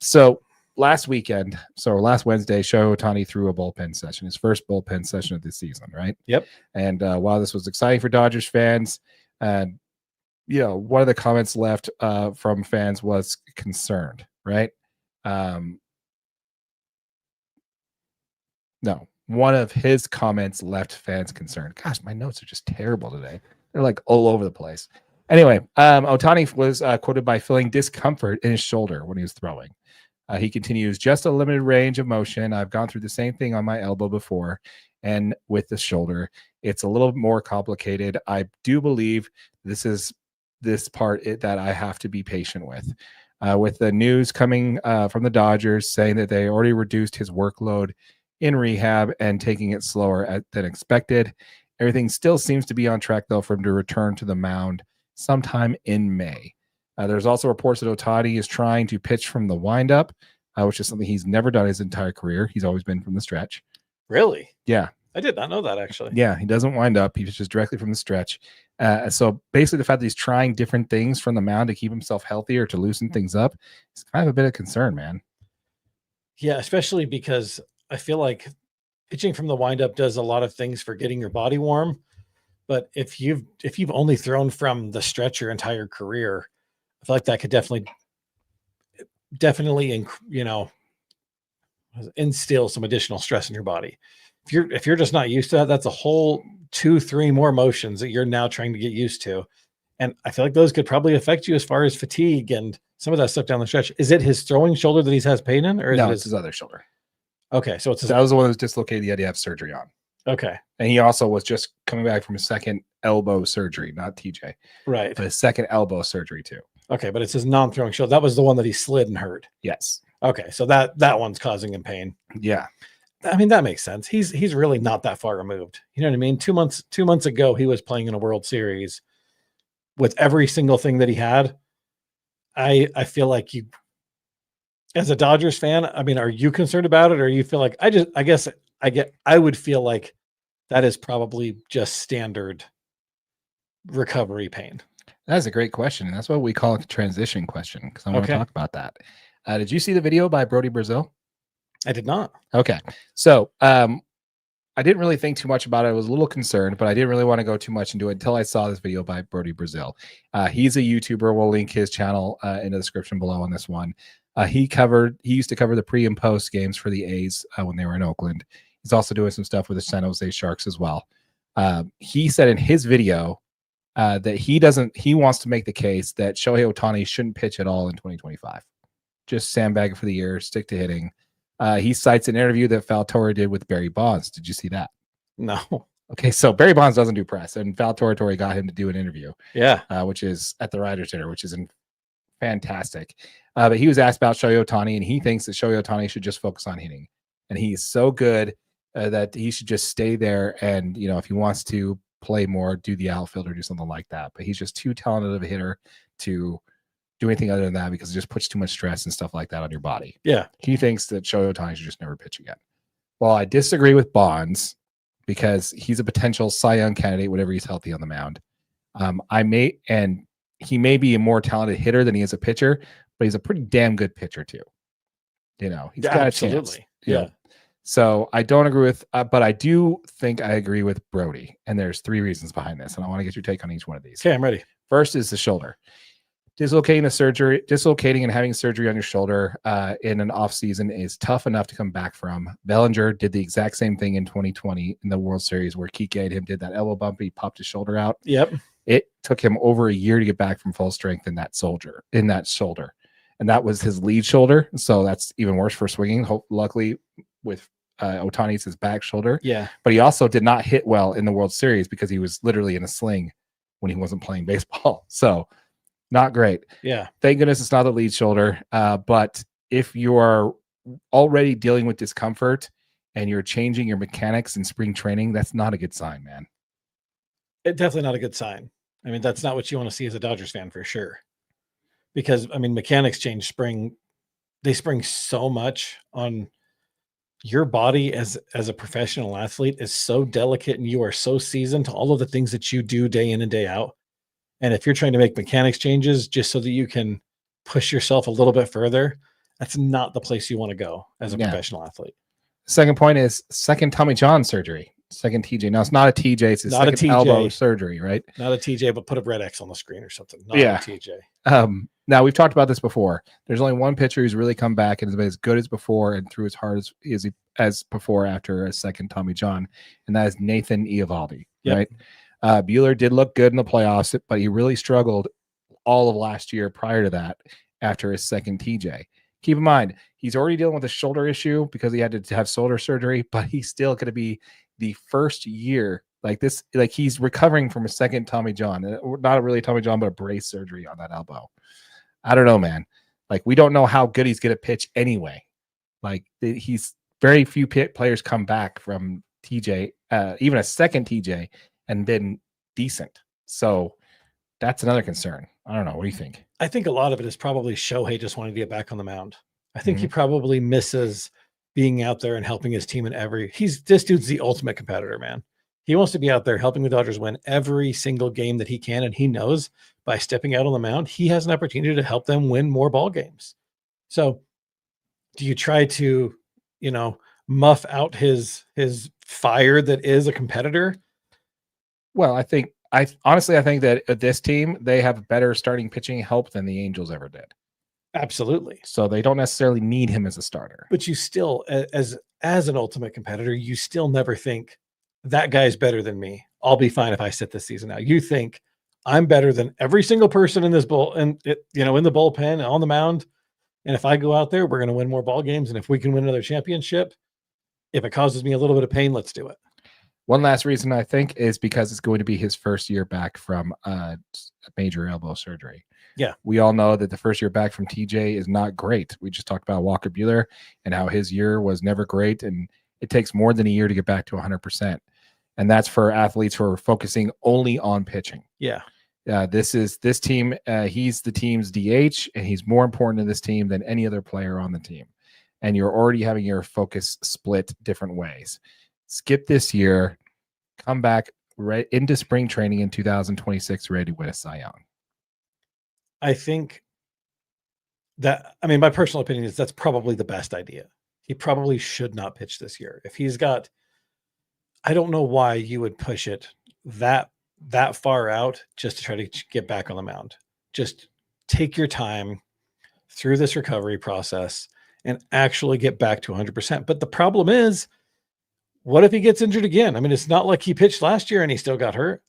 So last Wednesday, Shohei Ohtani threw a bullpen session, his first bullpen session of the season, right?
Yep.
And while this was exciting for Dodgers fans, one of the comments left from fans was concerned, right? No, one of his comments left fans concerned. Gosh, my notes are just terrible today. They're like all over the place. Anyway, Ohtani was quoted by feeling discomfort in his shoulder when he was throwing. He continues, just a limited range of motion. I've gone through the same thing on my elbow before. And with the shoulder, it's a little more complicated. I do believe this part that I have to be patient with. With the news coming from the Dodgers saying that they already reduced his workload in rehab and taking it slower than expected. Everything still seems to be on track, though, for him to return to the mound sometime in May. There's also reports that Ohtani is trying to pitch from the windup, which is something he's never done his entire career. He's always been from the stretch.
Really?
Yeah.
I did not know that, actually.
Yeah, he doesn't wind up. He pitches directly from the stretch. So basically the fact that he's trying different things from the mound to keep himself healthy or to loosen things up is kind of a bit of concern, man.
Yeah, especially because I feel like pitching from the windup does a lot of things for getting your body warm. But if you've only thrown from the stretch your entire career, I feel like that could definitely, instill some additional stress in your body. If you're just not used to that, that's a whole 2-3 more motions that you're now trying to get used to. And I feel like those could probably affect you as far as fatigue and some of that stuff down the stretch. Is it his throwing shoulder that he has pain in, or
no, it's his other shoulder?
Okay, so
that was the one that was dislocated. He had to have surgery on.
Okay,
and he also was just coming back from his second elbow surgery, not TJ,
right?
But his second elbow surgery too.
Okay, but it's his non-throwing shoulder. That was the one that he slid and hurt.
Yes.
Okay, so that one's causing him pain.
Yeah.
I mean, that makes sense. He's really not that far removed. You know what I mean? 2 months ago, he was playing in a World Series with every single thing that he had. I feel like you, as a Dodgers fan, I mean, are you concerned about it, or you feel like I would feel like that is probably just standard recovery pain?
That's a great question. And that's what we call a transition question, because I want to talk about that. Did you see the video by Brody Brazil?
I did not. Okay.
So I didn't really think too much about it. I was a little concerned, but I didn't really want to go too much into it until I saw this video by Brody Brazil. He's a YouTuber. We'll link his channel in the description below on this one. He used to cover the pre and post games for the A's when they were in Oakland. He's also doing some stuff with the San Jose Sharks as well. He said in his video that he wants to make the case that Shohei Ohtani shouldn't pitch at all in 2025. Just sandbag for the year, stick to hitting. He cites an interview that Faltori did with Barry Bonds. Did you see that?
No.
Okay, so Barry Bonds doesn't do press, and Val Torretore got him to do an interview.
Yeah.
Which is at the Writers' Dinner, which is fantastic. But he was asked about Shohei Ohtani, and he thinks that Shohei Ohtani should just focus on hitting. And he's so good that he should just stay there. And, if he wants to play more, do the outfield or do something like that. But he's just too talented of a hitter to do anything other than that because it just puts too much stress and stuff like that on your body.
Yeah.
He thinks that Shohei Ohtani should just never pitch again. Well, I disagree with Bonds because he's a potential Cy Young candidate whenever he's healthy on the mound. He may be a more talented hitter than he is a pitcher, but he's a pretty damn good pitcher too. He's got
absolutely.
a chance. Yeah. So I don't agree with, but I do think I agree with Brody. And there's 3 reasons behind this. And I want to get your take on each one of these.
Okay, I'm ready.
First is the shoulder. Dislocating and having surgery on your shoulder in an off season is tough enough to come back from. Bellinger did the exact same thing in 2020 in the World Series where Kike and him did that elbow bump. He popped his shoulder out.
Yep.
It took him over a year to get back from full strength in that shoulder. And that was his lead shoulder. So that's even worse for swinging. Luckily with Ohtani's his back shoulder.
Yeah.
But he also did not hit well in the World Series because he was literally in a sling when he wasn't playing baseball. So not great.
Yeah.
Thank goodness it's not the lead shoulder. But if you are already dealing with discomfort and you're changing your mechanics in spring training, that's not a good sign, man.
It's definitely not a good sign. I mean, that's not what you want to see as a Dodgers fan for sure. Because, I mean, mechanics change spring. They spring so much on your body as a professional athlete is so delicate and you are so seasoned to all of the things that you do day in and day out. And if you're trying to make mechanics changes just so that you can push yourself a little bit further, that's not the place you want to go as a professional athlete.
Second point is second Tommy John surgery. Second TJ. Now it's not a TJ, it's his second elbow surgery, right?
Not a TJ, but put a red X on the screen or something. Not a TJ.
Now we've talked about this before. There's only one pitcher who's really come back and has been as good as before and threw as hard as before after a second Tommy John, and that is Nathan Eovaldi, right? Buehler did look good in the playoffs, but he really struggled all of last year prior to that after his second TJ. Keep in mind, he's already dealing with a shoulder issue because he had to have shoulder surgery, but he's still going to be the first year like this, like he's recovering from a second Tommy John, not really Tommy John, but a brace surgery on that elbow. I don't know, man. Like, we don't know how good he's going to pitch anyway. Like, he's very few players come back from TJ, even a second TJ, and been decent. So that's another concern. I don't know. What do you think?
I think a lot of it is probably Shohei just wanting to get back on the mound. I think he probably misses being out there and helping his team in this dude's the ultimate competitor, man. He wants to be out there helping the Dodgers win every single game that he can. And he knows by stepping out on the mound, he has an opportunity to help them win more ball games. So do you try to, muff out his fire that is a competitor?
Well, I think that at this team, they have better starting pitching help than the Angels ever did.
Absolutely.
So they don't necessarily need him as a starter.
But you still, as an ultimate competitor, you still never think that guy's better than me. I'll be fine if I sit this season out. You think I'm better than every single person in this in the bullpen, on the mound. And if I go out there, we're going to win more ball games. And if we can win another championship, if it causes me a little bit of pain, let's do it.
One last reason I think is because it's going to be his first year back from a major elbow surgery.
Yeah.
We all know that the first year back from TJ is not great. We just talked about Walker Buehler and how his year was never great. And it takes more than a year to get back to 100%. And that's for athletes who are focusing only on pitching.
Yeah.
This team. He's the team's DH, and he's more important to this team than any other player on the team. And you're already having your focus split different ways. Skip this year, come back right into spring training in 2026, ready to win a Cy Young.
I think my personal opinion is that's probably the best idea. He probably should not pitch this year. If he's got, I don't know why you would push it that far out just to try to get back on the mound. Just take your time through this recovery process and actually get back to 100%. But the problem is, what if he gets injured again? I mean, it's not like he pitched last year and he still got hurt.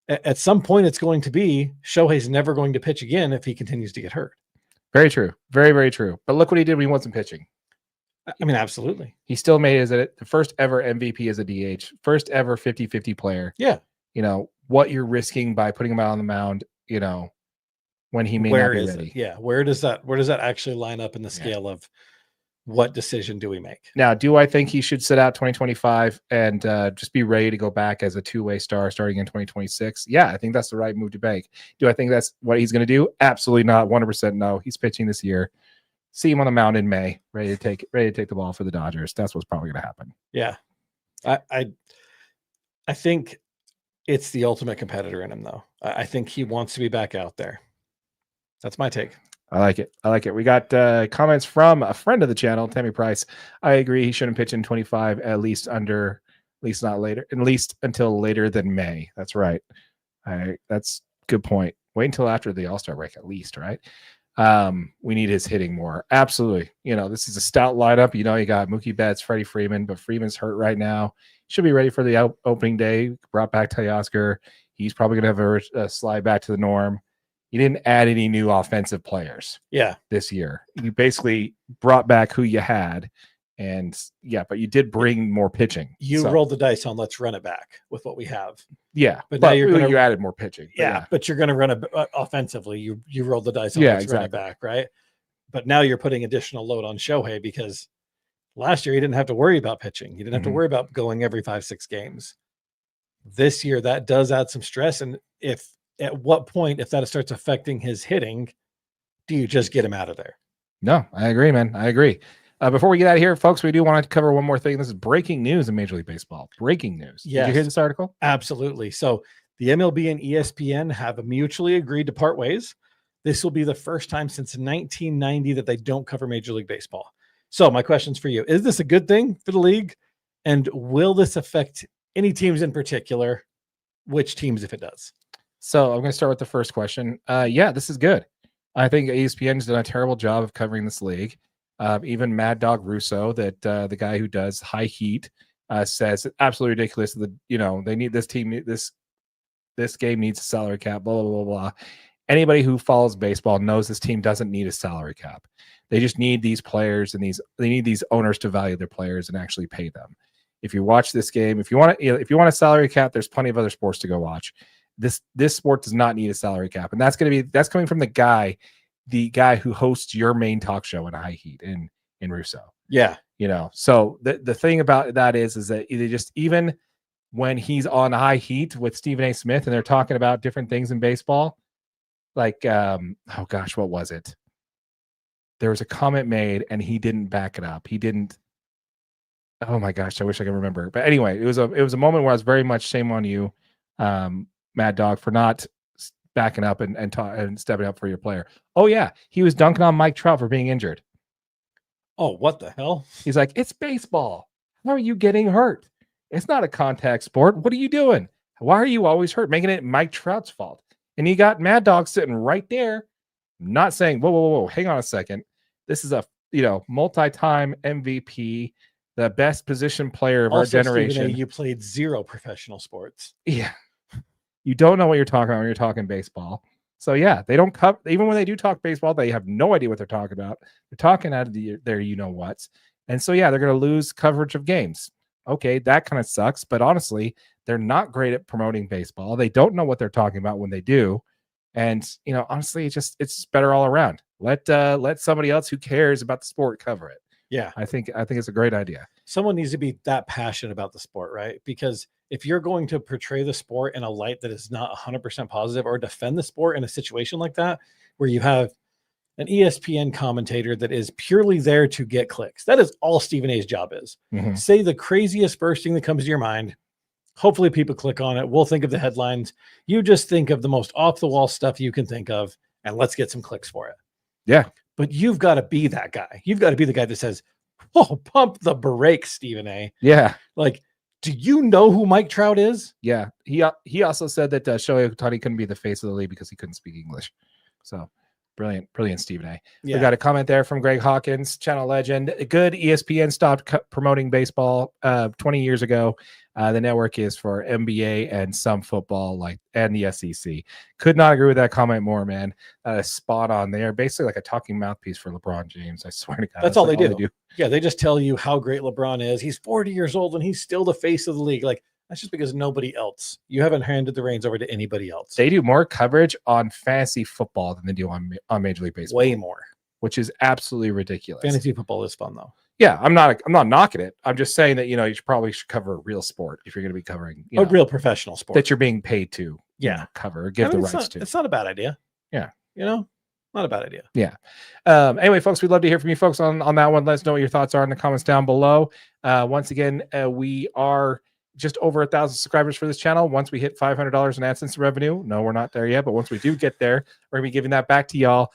At some point, it's going to be Shohei's never going to pitch again if he continues to get hurt.
Very true. Very, very true. But look what he did when he wasn't pitching.
I mean, absolutely.
He still made it as the first ever MVP as a DH, first ever 50-50 player.
Yeah.
You know, what you're risking by putting him out on the mound, you know, when he may not be ready.
Yeah. Where does that actually line up in the scale of what decision do we make?
Now, do I think he should sit out 2025 and just be ready to go back as a two-way star starting in 2026? Yeah, I think that's the right move to make. Do I think that's what he's going to do? Absolutely not. 100% no. He's pitching this year. See him on the mound in May, ready to take the ball for the Dodgers. That's what's probably going to happen.
Yeah. I think it's the ultimate competitor in him, though. I think he wants to be back out there. That's my take.
I like it. We got comments from a friend of the channel, Tammy Price. I agree. He shouldn't pitch in 25, at least not later, at least until later than May. That's right. That's a good point. Wait until after the All-Star break, at least, right? We need his hitting more. Absolutely. You know, this is a stout lineup. You know, you got Mookie Betts, Freddie Freeman, but Freeman's hurt right now. Should be ready for the opening day. Brought back Teoscar. He's probably going to have a slide back to the norm. You didn't add any new offensive players. This year. You basically brought back who you had. And but you did bring more pitching.
You rolled the dice on let's run it back with what we have.
Yeah. But now you added more pitching.
But you're going to run it offensively. You rolled the dice on let's run it back, right? But now you're putting additional load on Shohei because last year he didn't have to worry about pitching. He didn't have to worry about going every 5-6 games. This year that does add some stress. And at what point, if that starts affecting his hitting, do you just get him out of there?
No, I agree, man. I agree. Before we get out of here, folks, we do want to cover one more thing. This is breaking news in Major League Baseball. Breaking news.
Yes.
Did you hear this article?
Absolutely. So the MLB and ESPN have mutually agreed to part ways. This will be the first time since 1990 that they don't cover Major League Baseball. So my question's for you. Is this a good thing for the league? And will this affect any teams in particular? Which teams, if it does?
So I'm going to start with the first question. Yeah, this is good. I think ESPN's done a terrible job of covering this league. Even Mad Dog Russo, that the guy who does High Heat, says it's absolutely ridiculous. They need this team. This game needs a salary cap. Blah blah blah blah. Anybody who follows baseball knows this team doesn't need a salary cap. They just need these players and they need these owners to value their players and actually pay them. If you watch this game, if you want a salary cap, there's plenty of other sports to go watch. This sport does not need a salary cap, and that's coming from the guy who hosts your main talk show in High Heat in Russo.
Yeah.
So the thing about that is that even when he's on High Heat with Stephen A. Smith and they're talking about different things in baseball, like, oh gosh, what was it? There was a comment made and he didn't back it up. He didn't. Oh my gosh, I wish I could remember. But anyway, it was a moment where I was very much shame on you, Mad Dog, for not backing up and stepping up for your player. Oh yeah, he was dunking on Mike Trout for being injured.
Oh, what the hell?
He's like, it's baseball. How are you getting hurt? It's not a contact sport. What are you doing? Why are you always hurt? Making it Mike Trout's fault. And you got Mad Dog sitting right there, not saying, whoa, hang on a second. This is a multi-time MVP, the best position player of our generation.
Stephen A., you played 0 professional sports.
Yeah. You don't know what you're talking about when you're talking baseball. So yeah, they don't cover, even when they do talk baseball, they have no idea what they're talking about. They're talking out of their you-know-whats. And so yeah, they're going to lose coverage of games. Okay, that kind of sucks. But honestly, they're not great at promoting baseball. They don't know what they're talking about when they do. And honestly, it's better all around. Let somebody else who cares about the sport cover it.
Yeah.
I think it's a great idea.
Someone needs to be that passionate about the sport, right? Because if you're going to portray the sport in a light that is not 100% positive, or defend the sport in a situation like that, where you have an ESPN commentator that is purely there to get clicks, that is all Stephen A's job is.
Mm-hmm.
Say the craziest first thing that comes to your mind. Hopefully people click on it. We'll think of the headlines. You just think of the most off the wall stuff you can think of, and let's get some clicks for it.
Yeah.
But you've got to be that guy. You've got to be the guy that says, oh, pump the brakes, Stephen A.
Yeah.
Like, do you know who Mike Trout is?
Yeah. He also said that Shohei Ohtani couldn't be the face of the league because he couldn't speak English. So Brilliant, Stephen A.
Yeah.
We got a comment there from Greg Hawkins, channel legend. Good. ESPN stopped promoting baseball 20 years ago. The network is for NBA and some football, and the SEC. Could not agree with that comment more, man. Spot on there. Basically like a talking mouthpiece for LeBron James. I swear to God.
That's all they do. Yeah, they just tell you how great LeBron is. He's 40 years old and he's still the face of the league. Like, that's just because nobody else. You haven't handed the reins over to anybody else.
They do more coverage on fantasy football than they do on Major League Baseball.
Way more.
Which is absolutely ridiculous.
Fantasy football is fun though.
Yeah, I'm not knocking it. I'm just saying that, you probably should cover a real sport if you're going to be covering
a real professional sport
that you're being paid to cover or give the rights to.
It's not a bad idea.
Yeah.
Not a bad idea.
Yeah. Anyway, folks, we'd love to hear from you folks on that one. Let us know what your thoughts are in the comments down below. Once again, we are just over 1,000 subscribers for this channel. Once we hit $500 in AdSense revenue, no, we're not there yet, but once we do get there, we're gonna be giving that back to y'all.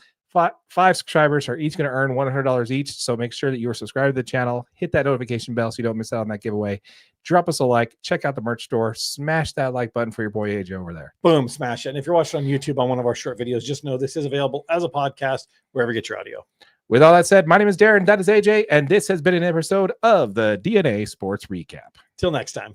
Five subscribers are each going to earn $100 each. So make sure that you are subscribed to the channel, hit that notification bell so you don't miss out on that giveaway. Drop us a like, check out the merch store, smash that like button for your boy AJ over there.
Boom, smash it. And if you're watching on YouTube on one of our short videos, just know this is available as a podcast wherever you get your audio.
With all that said, my name is Darren, that is AJ, and this has been an episode of the DNA Sports Recap.
Till next time.